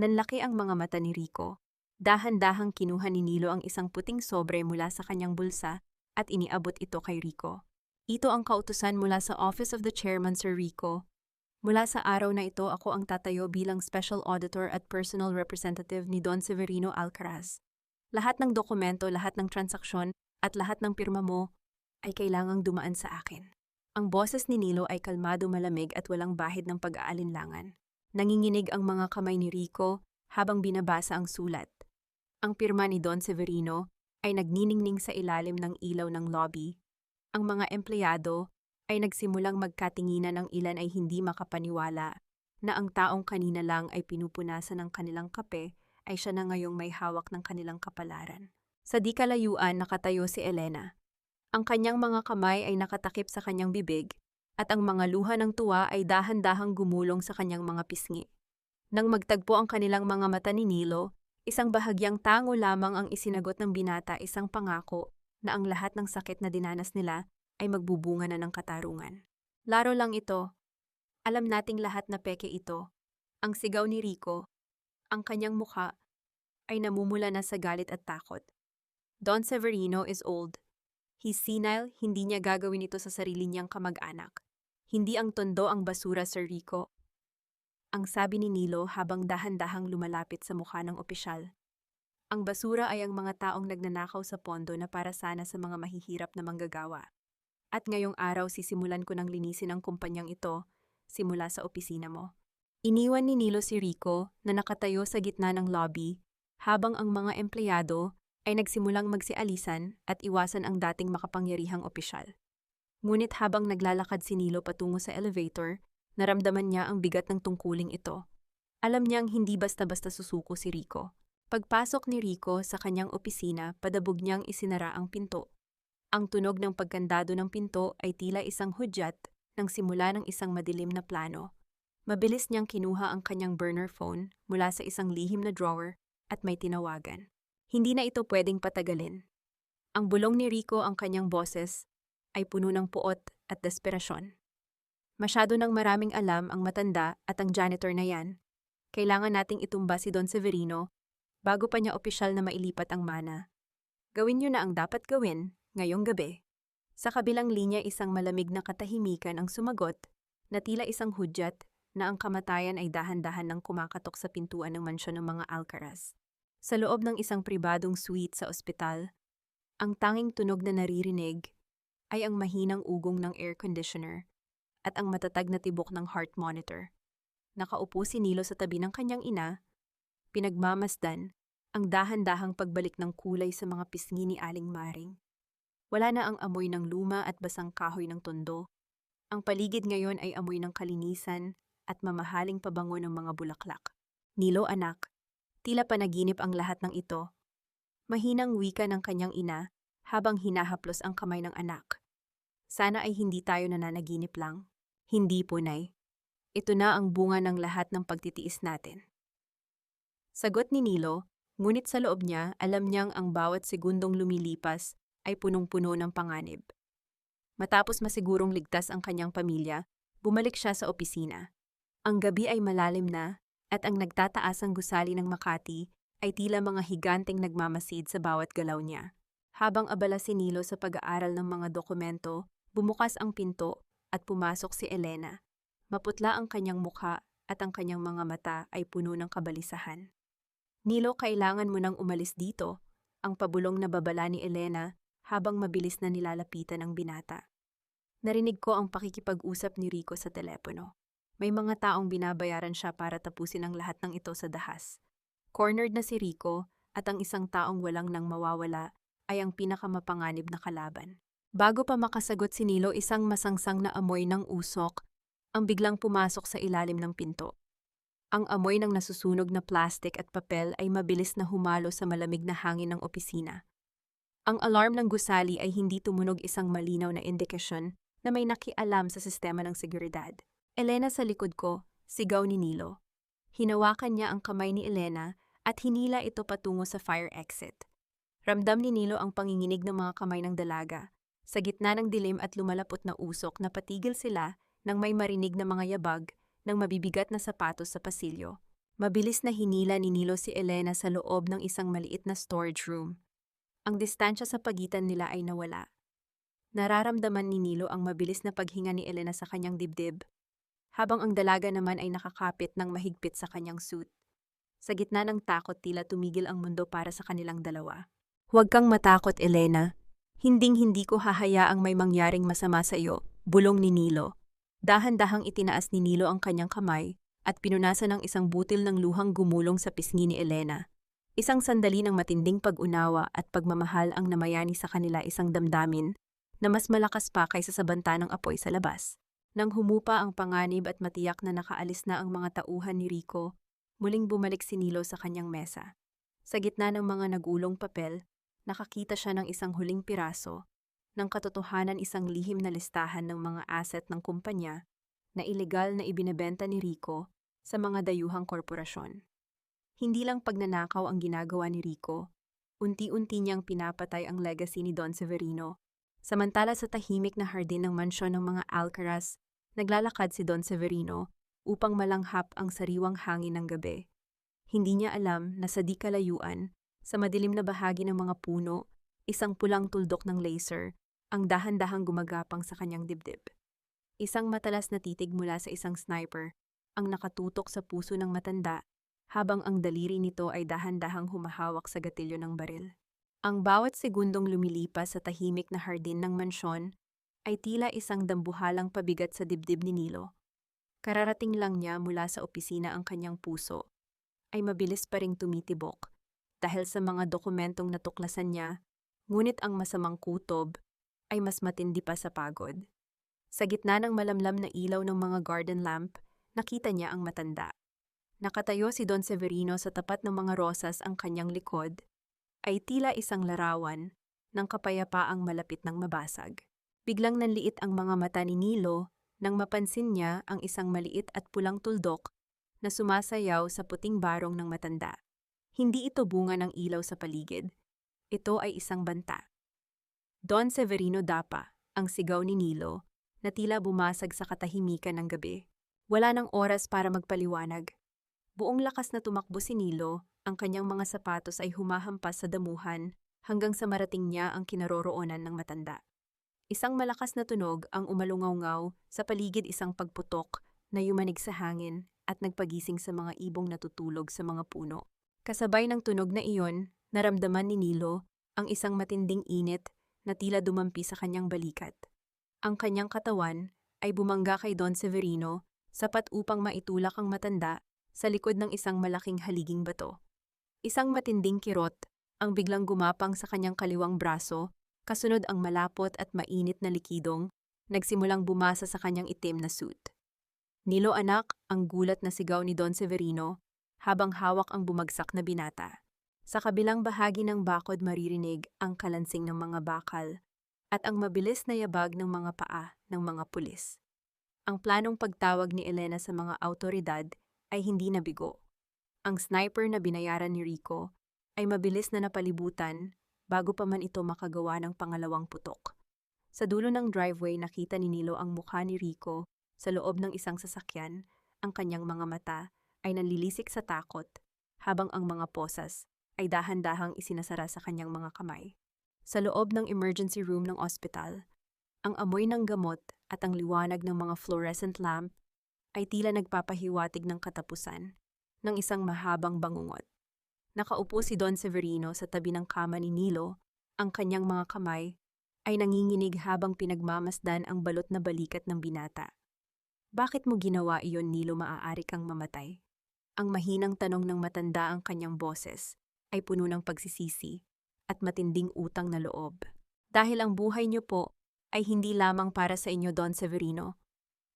Nanlaki ang mga mata ni Rico. Dahan-dahang kinuha ni Nilo ang isang puting sobre mula sa kanyang bulsa at iniabot ito kay Rico. Ito ang kautusan mula sa Office of the Chairman, Sir Rico. Mula sa araw na ito ako ang tatayo bilang Special Auditor at Personal Representative ni Don Severino Alcaraz. Lahat ng dokumento, lahat ng transaksyon at lahat ng pirma mo ay kailangang dumaan sa akin. Ang boses ni Nilo ay kalmado, malamig at walang bahid ng pag-aalinlangan. Nanginginig ang mga kamay ni Rico habang binabasa ang sulat. Ang pirma ni Don Severino ay nagniningning sa ilalim ng ilaw ng lobby. Ang mga empleyado ay nagsimulang magkatinginan, ng ilan ay hindi makapaniwala na ang taong kanina lang ay pinupunasan ng kanilang kape ay siya na ngayong may hawak ng kanilang kapalaran. Sa di kalayuan nakatayo si Elena. Ang kanyang mga kamay ay nakatakip sa kanyang bibig at ang mga luha ng tuwa ay dahan-dahang gumulong sa kanyang mga pisngi. Nang magtagpo ang kanilang mga mata ni Nilo, isang bahagyang tango lamang ang isinagot ng binata, isang pangako na ang lahat ng sakit na dinanas nila ay magbubunga na ng katarungan. Laro lang ito. Alam nating lahat na peke ito. Ang sigaw ni Rico, ang kanyang mukha, ay namumula na sa galit at takot. Don Severino is old. He's senile, hindi niya gagawin ito sa sarili niyang kamag-anak. Hindi ang tondo ang basura, Sir Rico. Ang sabi ni Nilo habang dahan-dahang lumalapit sa mukha ng opisyal. Ang basura ay ang mga taong nagnanakaw sa pondo na para sana sa mga mahihirap na manggagawa. At ngayong araw sisimulan ko ng linisin ang kumpanyang ito, simula sa opisina mo. Iniwan ni Nilo si Rico na nakatayo sa gitna ng lobby, habang ang mga empleyado ay nagsimulang magsialisan at iwasan ang dating makapangyarihang opisyal. Ngunit habang naglalakad si Nilo patungo sa elevator, naramdaman niya ang bigat ng tungkuling ito. Alam niyang hindi basta-basta susuko si Rico. Pagpasok ni Rico sa kanyang opisina, padabog niyang isinara ang pinto. Ang tunog ng pagkandado ng pinto ay tila isang hudyat ng simula ng isang madilim na plano. Mabilis niyang kinuha ang kanyang burner phone mula sa isang lihim na drawer at may tinawagan. Hindi na ito pwedeng patagalin. Ang bulong ni Rico, ang kanyang boses, ay puno ng puot at desperasyon. Masyado nang maraming alam ang matanda at ang janitor na yan. Kailangan nating itumba si Don Severino bago pa niya opisyal na mailipat ang mana. Gawin niyo na ang dapat gawin ngayong gabi. Sa kabilang linya, isang malamig na katahimikan ang sumagot na tila isang hudyat na ang kamatayan ay dahan-dahan nang kumakatok sa pintuan ng mansyon ng mga Alcaraz. Sa loob ng isang pribadong suite sa ospital, ang tanging tunog na naririnig ay ang mahinang ugong ng air conditioner at ang matatag na tibok ng heart monitor. Nakaupo si Nilo sa tabi ng kanyang ina, pinagmamasdan ang dahan-dahang pagbalik ng kulay sa mga pisngi ni Aling Maring. Wala na ang amoy ng luma at basang kahoy ng tondo. Ang paligid ngayon ay amoy ng kalinisan at mamahaling pabango ng mga bulaklak. Nilo, anak, tila panaginip ang lahat ng ito. Mahinang wika ng kanyang ina habang hinahaplos ang kamay ng anak. Sana ay hindi tayo nananaginip lang. Hindi, Punay. Ito na ang bunga ng lahat ng pagtitiis natin. Sagot ni Nilo, ngunit sa loob niya, alam niyang ang bawat segundong lumilipas ay punong-puno ng panganib. Matapos masigurong ligtas ang kanyang pamilya, bumalik siya sa opisina. Ang gabi ay malalim na at ang nagtataasang gusali ng Makati ay tila mga higanteng nagmamasid sa bawat galaw niya. Habang abala si Nilo sa pag-aaral ng mga dokumento, bumukas ang pinto at pumasok si Elena. Maputla ang kanyang mukha at ang kanyang mga mata ay puno ng kabalisahan. Nilo, kailangan mo nang umalis dito, ang pabulong na babala ni Elena habang mabilis na nilalapitan ang binata. Narinig ko ang pakikipag-usap ni Rico sa telepono. May mga taong binabayaran siya para tapusin ang lahat ng ito sa dahas. Cornered na si Rico at ang isang taong walang nang mawawala ay ang pinakamapanganib na kalaban. Bago pa makasagot si Nilo, isang masangsang na amoy ng usok ang biglang pumasok sa ilalim ng pinto. Ang amoy ng nasusunog na plastik at papel ay mabilis na humalo sa malamig na hangin ng opisina. Ang alarm ng gusali ay hindi tumunog, isang malinaw na indikasyon na may nakialam sa sistema ng seguridad. Elena, sa likod ko, sigaw ni Nilo. Hinawakan niya ang kamay ni Elena at hinila ito patungo sa fire exit. Ramdam ni Nilo ang panginginig ng mga kamay ng dalaga. Sa gitna ng dilim at lumalapot na usok, napatigil sila nang may marinig na mga yabag ng mabibigat na sapatos sa pasilyo. Mabilis na hinila ni Nilo si Elena sa loob ng isang maliit na storage room. Ang distansya sa pagitan nila ay nawala. Nararamdaman ni Nilo ang mabilis na paghinga ni Elena sa kanyang dibdib, habang ang dalaga naman ay nakakapit ng mahigpit sa kanyang suit. Sa gitna ng takot, tila tumigil ang mundo para sa kanilang dalawa. Huwag kang matakot, Elena. Hinding-hindi ko hahayaang may mangyaring masama sa iyo, bulong ni Nilo. Dahan-dahang itinaas ni Nilo ang kanyang kamay at pinunasan ng isang butil ng luhang gumulong sa pisngi ni Elena. Isang sandali ng matinding pag-unawa at pagmamahal ang namayani sa kanila, isang damdamin na mas malakas pa kaysa sa banta ng apoy sa labas. Nang humupa ang panganib at matiyak na nakaalis na ang mga tauhan ni Rico, muling bumalik si Nilo sa kanyang mesa. Sa gitna ng mga nagulong papel, nakakita siya ng isang huling piraso ng katotohanan, isang lihim na listahan ng mga asset ng kumpanya na ilegal na ibinebenta ni Rico sa mga dayuhang korporasyon. Hindi lang pagnanakaw ang ginagawa ni Rico, unti-unti niyang pinapatay ang legacy ni Don Severino. Samantala sa tahimik na hardin ng mansyon ng mga Alcaraz, naglalakad si Don Severino upang malanghap ang sariwang hangin ng gabi. Hindi niya alam na sa di kalayuan, sa madilim na bahagi ng mga puno, isang pulang tuldok ng laser ang dahan-dahang gumagapang sa kanyang dibdib. Isang matalas na titig mula sa isang sniper ang nakatutok sa puso ng matanda, habang ang daliri nito ay dahan-dahang humahawak sa gatilyo ng baril. Ang bawat segundong lumilipas sa tahimik na hardin ng mansyon ay tila isang dambuhalang pabigat sa dibdib ni Nilo. Kararating lang niya mula sa opisina, ang kanyang puso ay mabilis pa ring tumitibok dahil sa mga dokumentong natuklasan niya, ngunit ang masamang kutob ay mas matindi pa sa pagod. Sa gitna ng malamlam na ilaw ng mga garden lamp, nakita niya ang matanda. Nakatayo si Don Severino sa tapat ng mga rosas, ang kanyang likod ay tila isang larawan ng kapayapaang malapit ng mabasag. Biglang nanliit ang mga mata ni Nilo nang mapansin niya ang isang maliit at pulang tuldok na sumasayaw sa puting barong ng matanda. Hindi ito bunga ng ilaw sa paligid. Ito ay isang banta. Don Severino Dapa, ang sigaw ni Nilo, na tila bumasag sa katahimikan ng gabi. Wala nang oras para magpaliwanag. Buong lakas na tumakbo si Nilo, ang kanyang mga sapatos ay humahampas sa damuhan hanggang sa marating niya ang kinaroroonan ng matanda. Isang malakas na tunog ang umalungaw-ngaw sa paligid, isang pagputok na yumanig sa hangin at nagpagising sa mga ibong natutulog sa mga puno. Kasabay ng tunog na iyon, naramdaman ni Nilo ang isang matinding init na tila dumampi sa kanyang balikat. Ang kanyang katawan ay bumangga kay Don Severino, sapat upang maitulak ang matanda sa likod ng isang malaking haliging bato. Isang matinding kirot ang biglang gumapang sa kanyang kaliwang braso, kasunod ang malapot at mainit na likidong nagsimulang bumasa sa kanyang itim na suit. Nilo, anak, ang gulat na sigaw ni Don Severino habang hawak ang bumagsak na binata. Sa kabilang bahagi ng bakod, maririnig ang kalansing ng mga bakal at ang mabilis na yabag ng mga paa ng mga pulis. Ang planong pagtawag ni Elena sa mga awtoridad ay hindi nabigo. Ang sniper na binayaran ni Rico ay mabilis na napalibutan bago pa man ito makagawa ng pangalawang putok. Sa dulo ng driveway, nakita ni Nilo ang mukha ni Rico sa loob ng isang sasakyan, ang kanyang mga mata ay nanlilisik sa takot, habang ang mga posas ay dahan-dahang isinasara sa kanyang mga kamay. Sa loob ng emergency room ng ospital, ang amoy ng gamot at ang liwanag ng mga fluorescent lamp ay tila nagpapahiwatig ng katapusan ng isang mahabang bangungot. Nakaupo si Don Severino sa tabi ng kama ni Nilo, ang kanyang mga kamay ay nanginginig habang pinagmamasdan ang balot na balikat ng binata. Bakit mo ginawa iyon, Nilo? Maaari kang mamatay. Ang mahinang tanong ng matanda, ang kanyang boses ay puno ng pagsisisi at matinding utang na loob. Dahil ang buhay niyo po ay hindi lamang para sa inyo, Don Severino.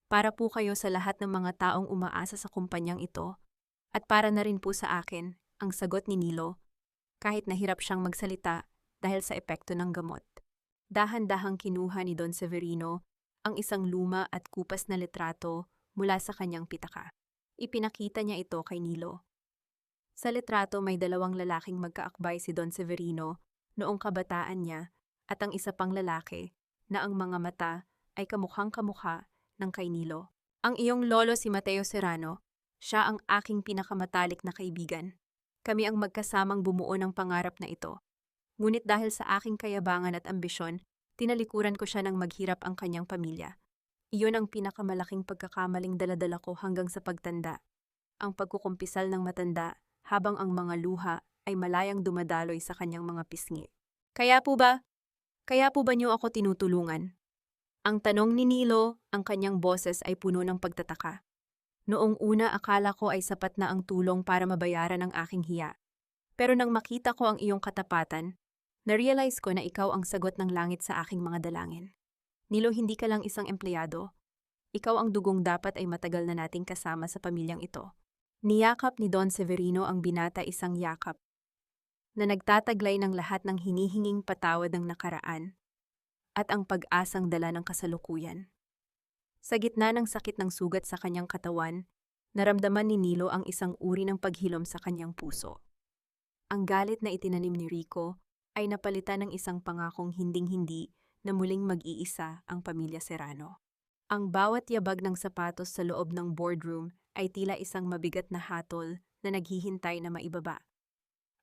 Para po kayo sa lahat ng mga taong umaasa sa kumpanyang ito, at para na rin po sa akin, ang sagot ni Nilo, kahit nahirap siyang magsalita dahil sa epekto ng gamot. Dahan-dahang kinuha ni Don Severino ang isang luma at kupas na litrato mula sa kanyang pitaka. Ipinakita niya ito kay Nilo. Sa litrato may dalawang lalaking magkaakbay, si Don Severino noong kabataan niya at ang isa pang lalaki na ang mga mata ay kamukhang-kamukha ng kay Nilo. Ang iyong lolo si Mateo Serrano, siya ang aking pinakamatalik na kaibigan. Kami ang magkasamang bumuo ng pangarap na ito. Ngunit dahil sa aking kayabangan at ambisyon, tinalikuran ko siya ng maghirap ang kanyang pamilya. Iyon ang pinakamalaking pagkakamaling daladala ko hanggang sa pagtanda. Ang pagkukumpisal ng matanda habang ang mga luha ay malayang dumadaloy sa kanyang mga pisngi. Kaya po ba niyo ako tinutulungan? Ang tanong ni Nilo, ang kanyang boses ay puno ng pagtataka. Noong una akala ko ay sapat na ang tulong para mabayaran ang aking hiya. Pero nang makita ko ang iyong katapatan, na-realize ko na ikaw ang sagot ng langit sa aking mga dalangin. Nilo, hindi ka lang isang empleyado. Ikaw ang dugong dapat ay matagal na nating kasama sa pamilyang ito. Niyakap ni Don Severino ang binata, isang yakap na nagtataglay ng lahat ng hinihinging patawad ng nakaraan at ang pag-asang dala ng kasalukuyan. Sa gitna ng sakit ng sugat sa kanyang katawan, naramdaman ni Nilo ang isang uri ng paghilom sa kanyang puso. Ang galit na itinanim ni Rico ay napalitan ng isang pangakong hinding-hindi na muling mag-iisa ang pamilya Serrano. Ang bawat yabag ng sapatos sa loob ng boardroom ay tila isang mabigat na hatol na naghihintay na maibaba.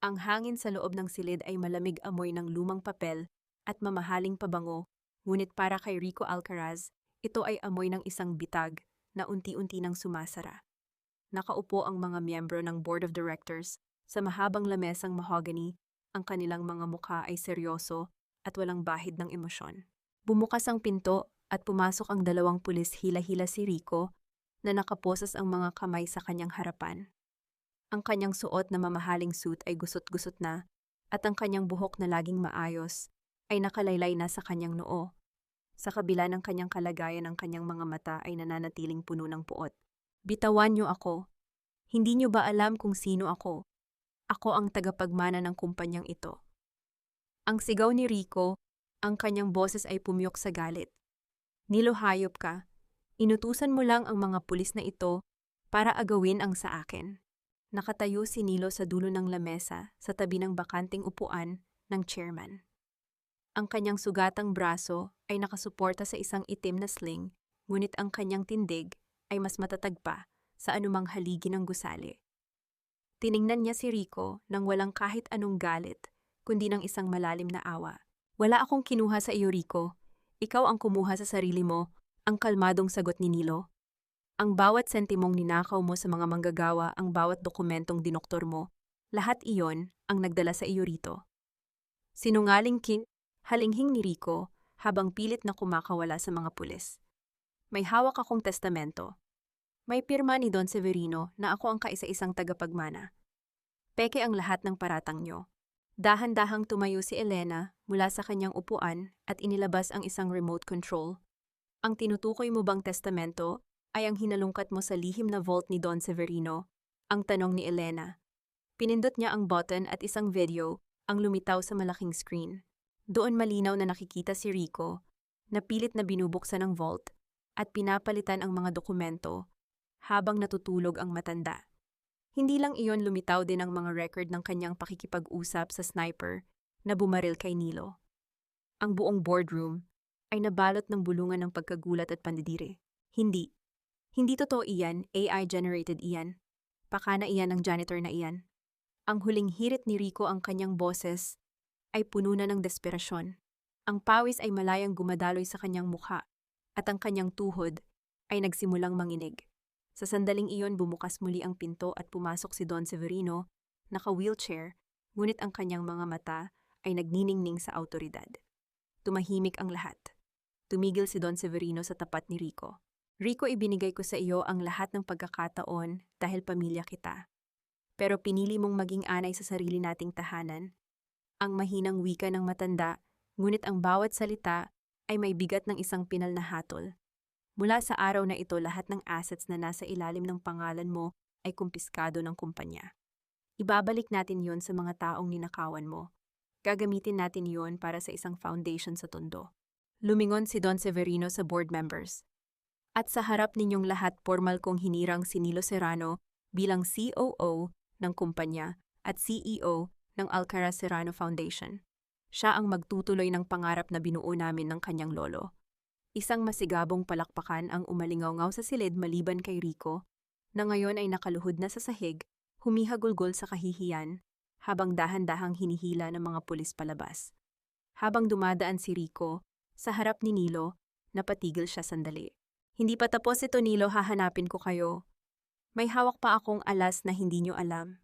Ang hangin sa loob ng silid ay malamig, amoy ng lumang papel at mamahaling pabango, ngunit para kay Rico Alcaraz, ito ay amoy ng isang bitag na unti-unti nang sumasara. Nakaupo ang mga miyembro ng Board of Directors sa mahabang lamesang mahogany, ang kanilang mga mukha ay seryoso at walang bahid ng emosyon. Bumukas ang pinto at pumasok ang dalawang pulis, hila-hila si Rico na nakaposas ang mga kamay sa kanyang harapan. Ang kanyang suot na mamahaling suit ay gusot-gusot na at ang kanyang buhok na laging maayos ay nakalaylay na sa kanyang noo. Sa kabila ng kanyang kalagayan, ang kanyang mga mata ay nananatiling puno ng puot. Bitawan niyo ako. Hindi niyo ba alam kung sino ako? Ako ang tagapagmana ng kumpanyang ito. Ang sigaw ni Rico, ang kanyang boses ay pumiyok sa galit. Nilo, hayop ka. Inutusan mo lang ang mga pulis na ito para agawin ang sa akin. Nakatayo si Nilo sa dulo ng lamesa sa tabi ng bakanting upuan ng chairman. Ang kanyang sugatang braso ay nakasuporta sa isang itim na sling, ngunit ang kanyang tindig ay mas matatag pa sa anumang haligi ng gusali. Tiningnan niya si Rico nang walang kahit anong galit, kundi ng isang malalim na awa. Wala akong kinuha sa iyo, Rico. Ikaw ang kumuha sa sarili mo, ang kalmadong sagot ni Nilo. Ang bawat sentimong ninakaw mo sa mga manggagawa, ang bawat dokumentong dinoktor mo, lahat iyon ang nagdala sa iyo rito. Sinungaling halinghing ni Rico habang pilit na kumakawala sa mga pulis. May hawak akong testamento. May pirma ni Don Severino na ako ang kaisa-isang tagapagmana. Peke ang lahat ng paratang nyo. Dahan-dahang tumayo si Elena mula sa kanyang upuan at inilabas ang isang remote control. Ang tinutukoy mo bang testamento ay ang hinalungkat mo sa lihim na vault ni Don Severino? Ang tanong ni Elena. Pinindot niya ang button at isang video ang lumitaw sa malaking screen. Doon malinaw na nakikita si Rico na pilit na binubuksan ang vault at pinapalitan ang mga dokumento habang natutulog ang matanda. Hindi lang iyon, lumitaw din ang mga record ng kanyang pakikipag-usap sa sniper na bumaril kay Nilo. Ang buong boardroom ay nabalot ng bulungan ng pagkagulat at pandidiri. Hindi totoo iyan, AI-generated iyan. Pakana iyan ang janitor na iyan. Ang huling hirit ni Rico ang kanyang boses ay puno na ng desperasyon. Ang pawis ay malayang gumadaloy sa kanyang mukha at ang kanyang tuhod ay nagsimulang manginig. Sa sandaling iyon bumukas muli ang pinto at pumasok si Don Severino, naka-wheelchair, ngunit ang kanyang mga mata ay nagniningning sa awtoridad. Tumahimik ang lahat. Tumigil si Don Severino sa tapat ni Rico. Rico, ibinigay ko sa iyo ang lahat ng pagkakataon dahil pamilya kita. Pero pinili mong maging anay sa sarili nating tahanan. Ang mahinang wika ng matanda, ngunit ang bawat salita ay may bigat ng isang pinal na hatol. Mula sa araw na ito, lahat ng assets na nasa ilalim ng pangalan mo ay kumpiskado ng kumpanya. Ibabalik natin yon sa mga taong ninakawan mo. Gagamitin natin yon para sa isang foundation sa Tondo. Lumingon si Don Severino sa board members. At sa harap ninyong lahat, formal kong hinirang si Nilo Serrano bilang COO ng kumpanya at CEO ng Alcaraz Serrano Foundation. Siya ang magtutuloy ng pangarap na binuo namin ng kanyang lolo. Isang masigabong palakpakan ang umalingaw-ngaw sa silid maliban kay Rico, na ngayon ay nakaluhod na sa sahig, humihagulgol sa kahihiyan, habang dahan-dahang hinihila ng mga pulis palabas. Habang dumadaan si Rico, sa harap ni Nilo, napatigil siya sandali. Hindi pa tapos ito, Nilo, hahanapin ko kayo. May hawak pa akong alas na hindi nyo alam.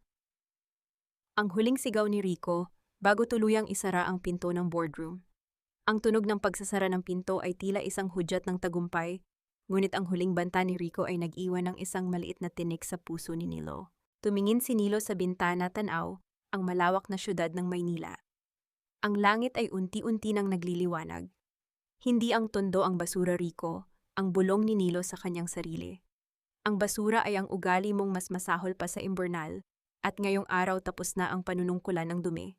Ang huling sigaw ni Rico bago tuluyang isara ang pinto ng boardroom. Ang tunog ng pagsasara ng pinto ay tila isang hudyat ng tagumpay, ngunit ang huling banta ni Rico ay nag-iwan ng isang maliit na tinik sa puso ni Nilo. Tumingin si Nilo sa bintana, tanaw ang malawak na syudad ng Maynila. Ang langit ay unti-unti nang nagliliwanag. Hindi ang Tondo ang basura, Rico, ang bulong ni Nilo sa kanyang sarili. Ang basura ay ang ugali mong mas masahol pa sa imburnal, at ngayong araw tapos na ang panunungkulan ng dumi.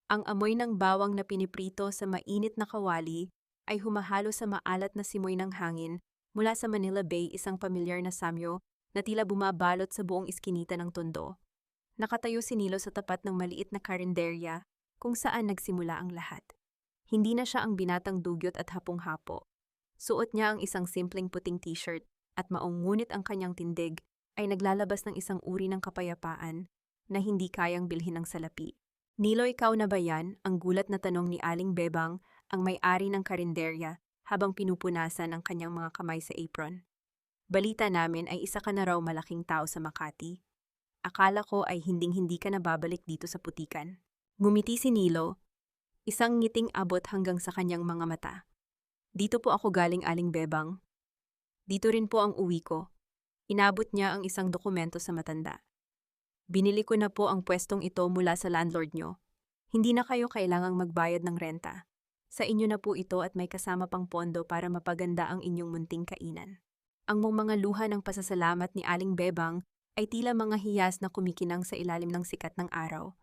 Ang amoy ng bawang na piniprito sa mainit na kawali ay humahalo sa maalat na simoy ng hangin mula sa Manila Bay, isang pamilyar na samyo na tila bumabalot sa buong iskinita ng Tondo. Nakatayo si Nilo sa tapat ng maliit na karinderya kung saan nagsimula ang lahat. Hindi na siya ang binatang dugyot at hapong-hapo. Suot niya ang isang simpleng puting t-shirt at maong, ngunit ang kanyang tindig ay naglalabas ng isang uri ng kapayapaan na hindi kayang bilhin ng salapi. Nilo, ikaw na ba yan? Ang gulat na tanong ni Aling Bebang, ang may-ari ng karinderya, habang pinupunasan ang kanyang mga kamay sa apron. Balita namin ay isa ka na raw malaking tao sa Makati. Akala ko ay hinding-hindi ka na babalik dito sa putikan. Ngumiti si Nilo, isang ngiting abot hanggang sa kanyang mga mata. Dito po ako galing, Aling Bebang. Dito rin po ang uwi ko. Inabot niya ang isang dokumento sa matanda. Binili ko na po ang pwestong ito mula sa landlord nyo. Hindi na kayo kailangang magbayad ng renta. Sa inyo na po ito at may kasama pang pondo para mapaganda ang inyong munting kainan. Ang mga luha ng pasasalamat ni Aling Bebang ay tila mga hiyas na kumikinang sa ilalim ng sikat ng araw.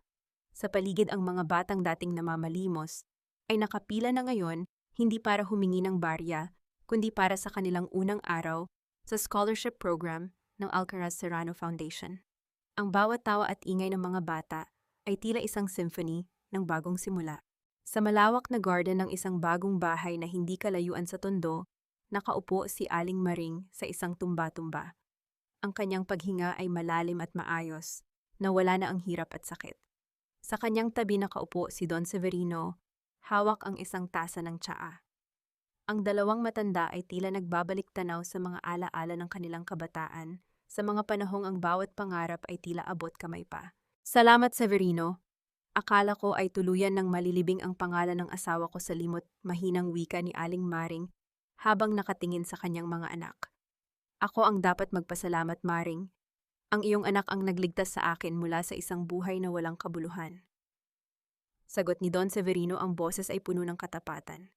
Sa paligid, ang mga batang dating namamalimos ay nakapila na ngayon, hindi para humingi ng barya, kundi para sa kanilang unang araw sa scholarship program ng Alcaraz Serrano Foundation. Ang bawat tawa at ingay ng mga bata ay tila isang symphony ng bagong simula. Sa malawak na garden ng isang bagong bahay na hindi kalayuan sa Tondo, nakaupo si Aling Maring sa isang tumba-tumba. Ang kanyang paghinga ay malalim at maayos, na wala na ang hirap at sakit. Sa kanyang tabi nakaupo si Don Severino, hawak ang isang tasa ng tsaa. Ang dalawang matanda ay tila nagbabalik tanaw sa mga alaala ng kanilang kabataan, sa mga panahong ang bawat pangarap ay tila abot kamay pa. Salamat, Severino. Akala ko ay tuluyan ng malilibing ang pangalan ng asawa ko sa limot, mahinang wika ni Aling Maring habang nakatingin sa kanyang mga anak. Ako ang dapat magpasalamat, Maring. Ang iyong anak ang nagligtas sa akin mula sa isang buhay na walang kabuluhan. Sagot ni Don Severino, ang boses ay puno ng katapatan.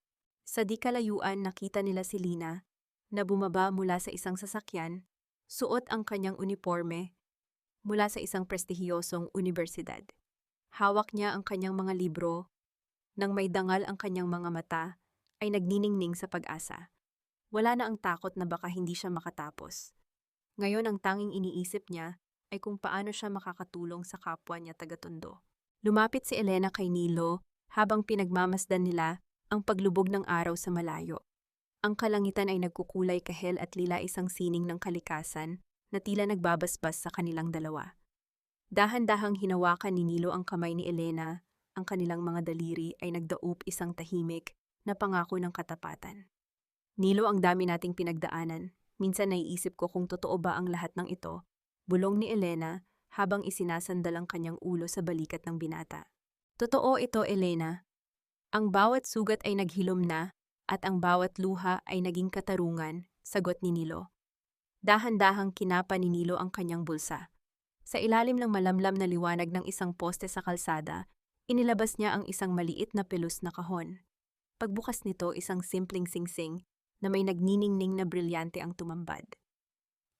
Sa di kalayuan nakita nila si Lina na bumaba mula sa isang sasakyan, suot ang kanyang uniforme mula sa isang prestihiyosong unibersidad. Hawak niya ang kanyang mga libro, nang may dangal ang kanyang mga mata, ay nagniningning sa pag-asa. Wala na ang takot na baka hindi siya makatapos. Ngayon ang tanging iniisip niya ay kung paano siya makakatulong sa kapwa niya taga-Tondo. Lumapit si Elena kay Nilo habang pinagmamasdan nila ang paglubog ng araw sa malayo. Ang kalangitan ay nagkukulay kahel at lila, isang sining ng kalikasan na tila nagbabasbas sa kanilang dalawa. Dahan-dahang hinawakan ni Nilo ang kamay ni Elena, ang kanilang mga daliri ay nagdaup isang tahimik na pangako ng katapatan. Nilo, ang dami nating pinagdaanan. Minsan naiisip ko kung totoo ba ang lahat ng ito, bulong ni Elena habang isinasandal ang kanyang ulo sa balikat ng binata. Totoo ito, Elena. Ang bawat sugat ay naghilom na at ang bawat luha ay naging katarungan, sagot ni Nilo. Dahan-dahang kinapa ni Nilo ang kanyang bulsa. Sa ilalim ng malamlam na liwanag ng isang poste sa kalsada, inilabas niya ang isang maliit na pelus na kahon. Pagbukas nito, isang simpleng singsing na may nagniningning na brilyante ang tumambad.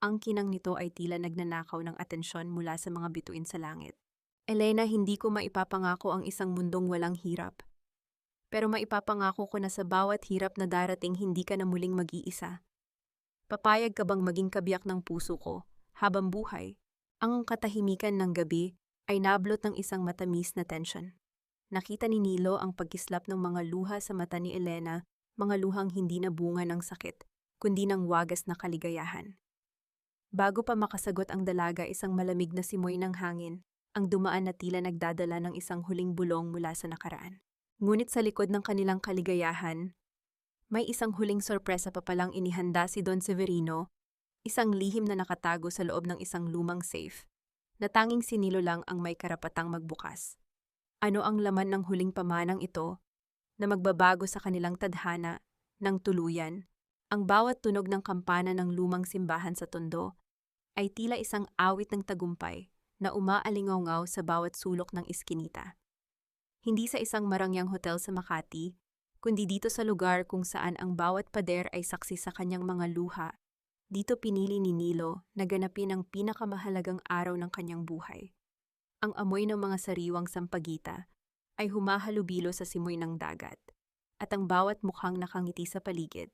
Ang kinang nito ay tila nagnanakaw ng atensyon mula sa mga bituin sa langit. Elena, hindi ko maipapangako ang isang mundong walang hirap. Pero maipapangako ko na sa bawat hirap na darating, hindi ka na muling mag-iisa. Papayag ka bang maging kabiyak ng puso ko habang buhay? Ang katahimikan ng gabi ay nablot ng isang matamis na tension. Nakita ni Nilo ang pagkislap ng mga luha sa mata ni Elena, mga luhang hindi na bunga ng sakit, kundi ng wagas na kaligayahan. Bago pa makasagot ang dalaga, isang malamig na simoy ng hangin ang dumaan na tila nagdadala ng isang huling bulong mula sa nakaraan. Ngunit sa likod ng kanilang kaligayahan, may isang huling sorpresa pa palang inihanda si Don Severino, isang lihim na nakatago sa loob ng isang lumang safe, na tanging si Nilo lang ang may karapatang magbukas. Ano ang laman ng huling pamanang ito na magbabago sa kanilang tadhana ng tuluyan? Ang bawat tunog ng kampana ng lumang simbahan sa Tondo ay tila isang awit ng tagumpay na umaalingaw sa bawat sulok ng iskinita. Hindi sa isang marangyang hotel sa Makati, kundi dito sa lugar kung saan ang bawat pader ay saksi sa kanyang mga luha. Dito pinili ni Nilo na ganapin ang pinakamahalagang araw ng kanyang buhay. Ang amoy ng mga sariwang sampagita ay humahalubilo sa simoy ng dagat, at ang bawat mukhang nakangiti sa paligid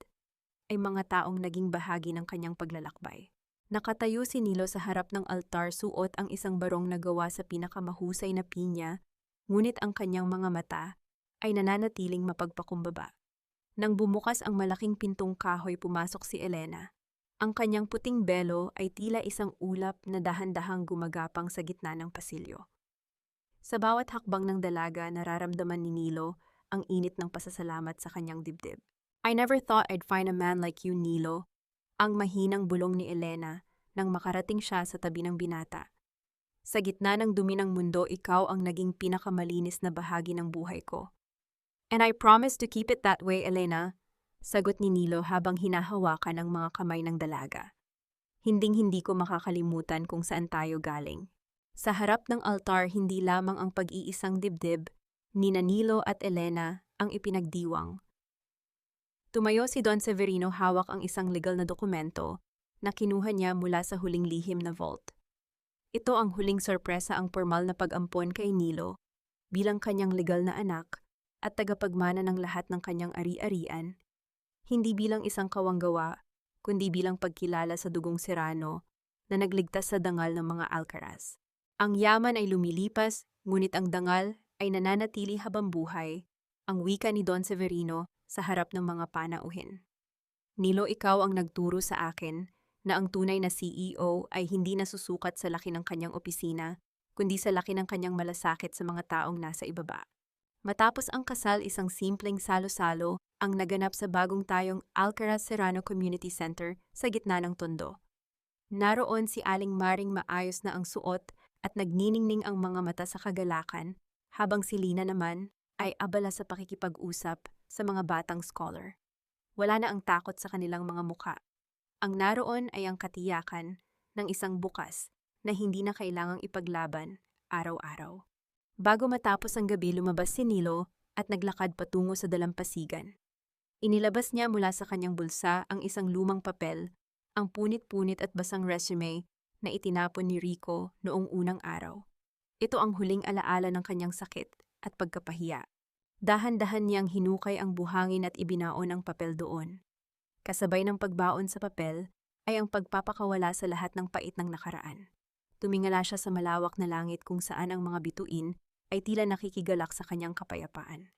ay mga taong naging bahagi ng kanyang paglalakbay. Nakatayo si Nilo sa harap ng altar, suot ang isang barong na gawa sa pinakamahusay na pinya, ngunit ang kanyang mga mata ay nananatiling mapagpakumbaba. Nang bumukas ang malaking pintong kahoy, pumasok si Elena. Ang kanyang puting belo ay tila isang ulap na dahan-dahang gumagapang sa gitna ng pasilyo. Sa bawat hakbang ng dalaga, nararamdaman ni Nilo ang init ng pasasalamat sa kanyang dibdib. I never thought I'd find a man like you, Nilo, ang mahinang bulong ni Elena nang makarating siya sa tabi ng binata. Sa gitna ng dumi ng mundo, ikaw ang naging pinakamalinis na bahagi ng buhay ko. And I promise to keep it that way, Elena, sagot ni Nilo habang hinahawakan ang mga kamay ng dalaga. Hinding-hindi ko makakalimutan kung saan tayo galing. Sa harap ng altar, hindi lamang ang pag-iisang dibdib, nina Nilo at Elena ang ipinagdiwang. Tumayo si Don Severino, hawak ang isang legal na dokumento na kinuha niya mula sa huling lihim na vault. Ito ang huling sorpresa, ang formal na pag-ampon kay Nilo bilang kanyang legal na anak at tagapagmana ng lahat ng kanyang ari-arian, hindi bilang isang kawanggawa, kundi bilang pagkilala sa dugong Serrano na nagligtas sa dangal ng mga Alcaraz. Ang yaman ay lumilipas, ngunit ang dangal ay nananatili habang buhay, ang wika ni Don Severino sa harap ng mga panauhin. Nilo, ikaw ang nagturo sa akin na ang tunay na CEO ay hindi nasusukat sa laki ng kanyang opisina, kundi sa laki ng kanyang malasakit sa mga taong nasa ibaba. Matapos ang kasal, isang simpleng salo-salo ang naganap sa bagong tayong Alcaraz Serrano Community Center sa gitna ng Tondo. Naroon si Aling Maring, maayos na ang suot at nagniningning ang mga mata sa kagalakan, habang si Lina naman ay abala sa pakikipag-usap sa mga batang scholar. Wala na ang takot sa kanilang mga muka. Ang naroon ay ang katiyakan ng isang bukas na hindi na kailangang ipaglaban araw-araw. Bago matapos ang gabi, lumabas si Nilo at naglakad patungo sa dalampasigan. Inilabas niya mula sa kanyang bulsa ang isang lumang papel, ang punit-punit at basang resume na itinapon ni Rico noong unang araw. Ito ang huling alaala ng kanyang sakit at pagkapahiya. Dahan-dahan niyang hinukay ang buhangin at ibinaon ang papel doon. Kasabay ng pagbaon sa papel ay ang pagpapakawala sa lahat ng pait ng nakaraan. Tumingala siya sa malawak na langit kung saan ang mga bituin ay tila nakikigalak sa kanyang kapayapaan.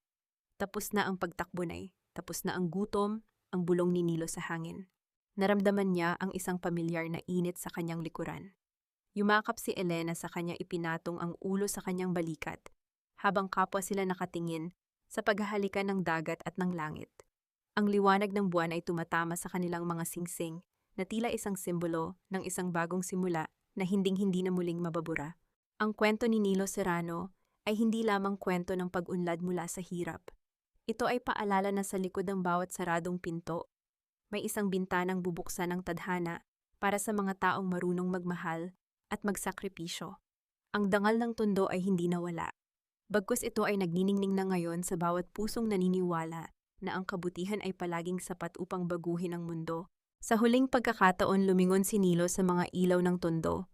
Tapos na ang pagtakbunay, tapos na ang gutom, ang bulong ni Nilo sa hangin. Naramdaman niya ang isang pamilyar na init sa kanyang likuran. Yumakap si Elena sa kanya, ipinatong ang ulo sa kanyang balikat, habang kapwa sila nakatingin sa paghahalikan ng dagat at ng langit. Ang liwanag ng buwan ay tumatama sa kanilang mga singsing na tila isang simbolo ng isang bagong simula na hinding-hindi na muling mababura. Ang kwento ni Nilo Serrano ay hindi lamang kwento ng pag-unlad mula sa hirap. Ito ay paalala na sa likod ng bawat saradong pinto, may isang bintanang bubuksan ng tadhana para sa mga taong marunong magmahal at magsakripisyo. Ang dangal ng Tondo ay hindi nawala. Bagkus ito ay nagniningning na ngayon sa bawat pusong naniniwala na ang kabutihan ay palaging sapat upang baguhin ang mundo. Sa huling pagkakataon, lumingon si Nilo sa mga ilaw ng Tondo.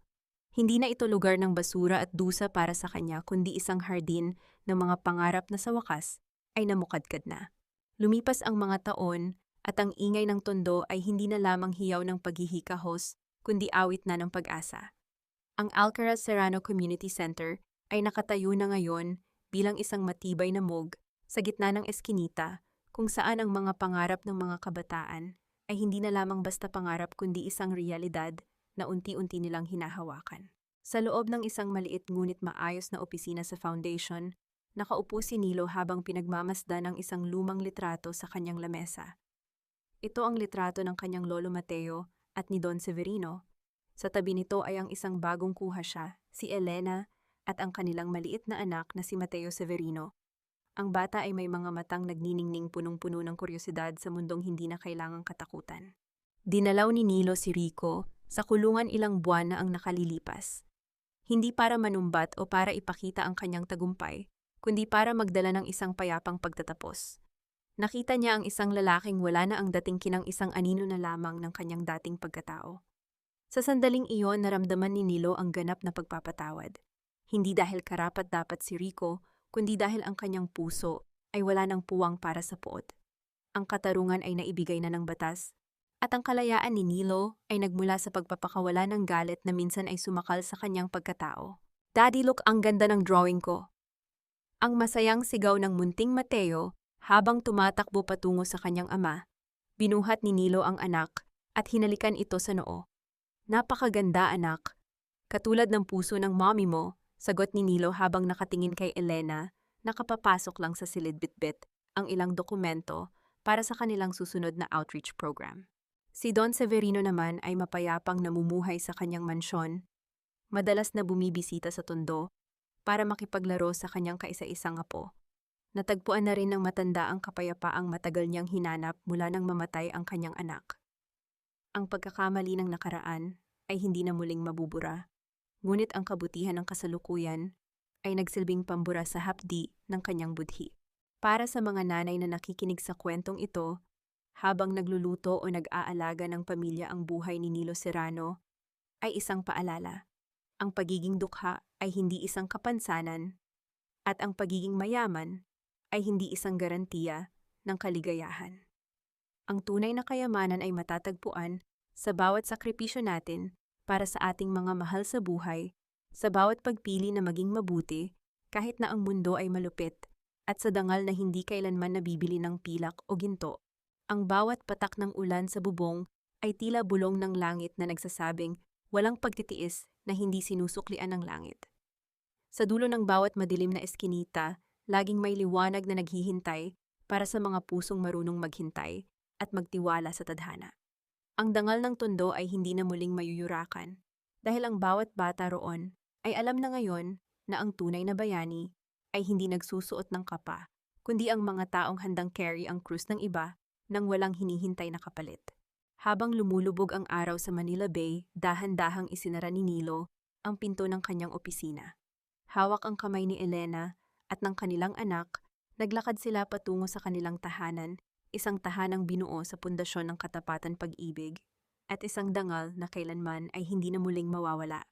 Hindi na ito lugar ng basura at dusa para sa kanya, kundi isang hardin ng mga pangarap na sa wakas ay namukadkad na. Lumipas ang mga taon at ang ingay ng Tondo ay hindi na lamang hiyaw ng paghihikahos, kundi awit na ng pag-asa. Ang Alcaraz Serrano Community Center ay nakatayo na ngayon bilang isang matibay na mug sa gitna ng eskinita, kung saan ang mga pangarap ng mga kabataan ay hindi na lamang basta pangarap kundi isang realidad na unti-unti nilang hinahawakan. Sa loob ng isang maliit ngunit maayos na opisina sa foundation, nakaupo si Nilo habang pinagmamasdan ng isang lumang litrato sa kanyang lamesa. Ito ang litrato ng kanyang lolo Mateo at ni Don Severino. Sa tabi nito ay ang isang bagong kuha siya, si Elena, at ang kanilang maliit na anak na si Mateo Severino. Ang bata ay may mga matang nagniningning, punong-puno ng kuryosidad sa mundong hindi na kailangang katakutan. Dinalaw ni Nilo si Rico sa kulungan ilang buwan na ang nakalilipas. Hindi para manumbat o para ipakita ang kanyang tagumpay, kundi para magdala ng isang payapang pagtatapos. Nakita niya ang isang lalaking wala na ang dating kinang isang anino na lamang ng kanyang dating pagkatao. Sa sandaling iyon, naramdaman ni Nilo ang ganap na pagpapatawad. Hindi dahil karapat-dapat si Rico, kundi dahil ang kanyang puso ay wala ng puwang para sa puot. Ang katarungan ay naibigay na ng batas, at ang kalayaan ni Nilo ay nagmula sa pagpapakawala ng galit na minsan ay sumakal sa kanyang pagkatao. "Daddy, look, ang ganda ng drawing ko." Ang masayang sigaw ng munting Mateo habang tumatakbo patungo sa kanyang ama. Binuhat ni Nilo ang anak at hinalikan ito sa noo. "Napakaganda, anak. Katulad ng puso ng mommy mo," sagot ni Nilo habang nakatingin kay Elena, nakapapasok lang sa silid bitbit ang ilang dokumento para sa kanilang susunod na outreach program. Si Don Severino naman ay mapayapang namumuhay sa kanyang mansyon, madalas na bumibisita sa Tondo para makipaglaro sa kanyang kaisa-isang apo. Natagpuan na rin ng matanda ang kapayapaang matagal niyang hinanap mula nang mamatay ang kanyang anak. Ang pagkakamali ng nakaraan ay hindi na muling mabubura, ngunit ang kabutihan ng kasalukuyan ay nagsilbing pambura sa hapdi ng kanyang budhi. Para sa mga nanay na nakikinig sa kwentong ito, habang nagluluto o nag-aalaga ng pamilya ang buhay ni Nilo Serrano, ay isang paalala. Ang pagiging dukha ay hindi isang kapansanan, at ang pagiging mayaman ay hindi isang garantiya ng kaligayahan. Ang tunay na kayamanan ay matatagpuan sa bawat sakripisyo natin para sa ating mga mahal sa buhay, sa bawat pagpili na maging mabuti kahit na ang mundo ay malupit, at sa dangal na hindi kailanman nabibili ng pilak o ginto. Ang bawat patak ng ulan sa bubong ay tila bulong ng langit na nagsasabing walang pagtitiis na hindi sinusuklian ng langit. Sa dulo ng bawat madilim na eskinita, laging may liwanag na naghihintay para sa mga pusong marunong maghintay at magtiwala sa tadhana. Ang dangal ng Tondo ay hindi na muling mayuyurakan dahil ang bawat bata roon ay alam na ngayon na ang tunay na bayani ay hindi nagsusuot ng kapa, kundi ang mga taong handang carry ang krus ng iba nang walang hinihintay na kapalit. Habang lumulubog ang araw sa Manila Bay, dahan-dahang isinara ni Nilo ang pinto ng kanyang opisina. Hawak ang kamay ni Elena at ng kanilang anak, naglakad sila patungo sa kanilang tahanan, isang tahanang binuo sa pundasyon ng katapatan, pag-ibig, at isang dangal na kailanman ay hindi na muling mawawala.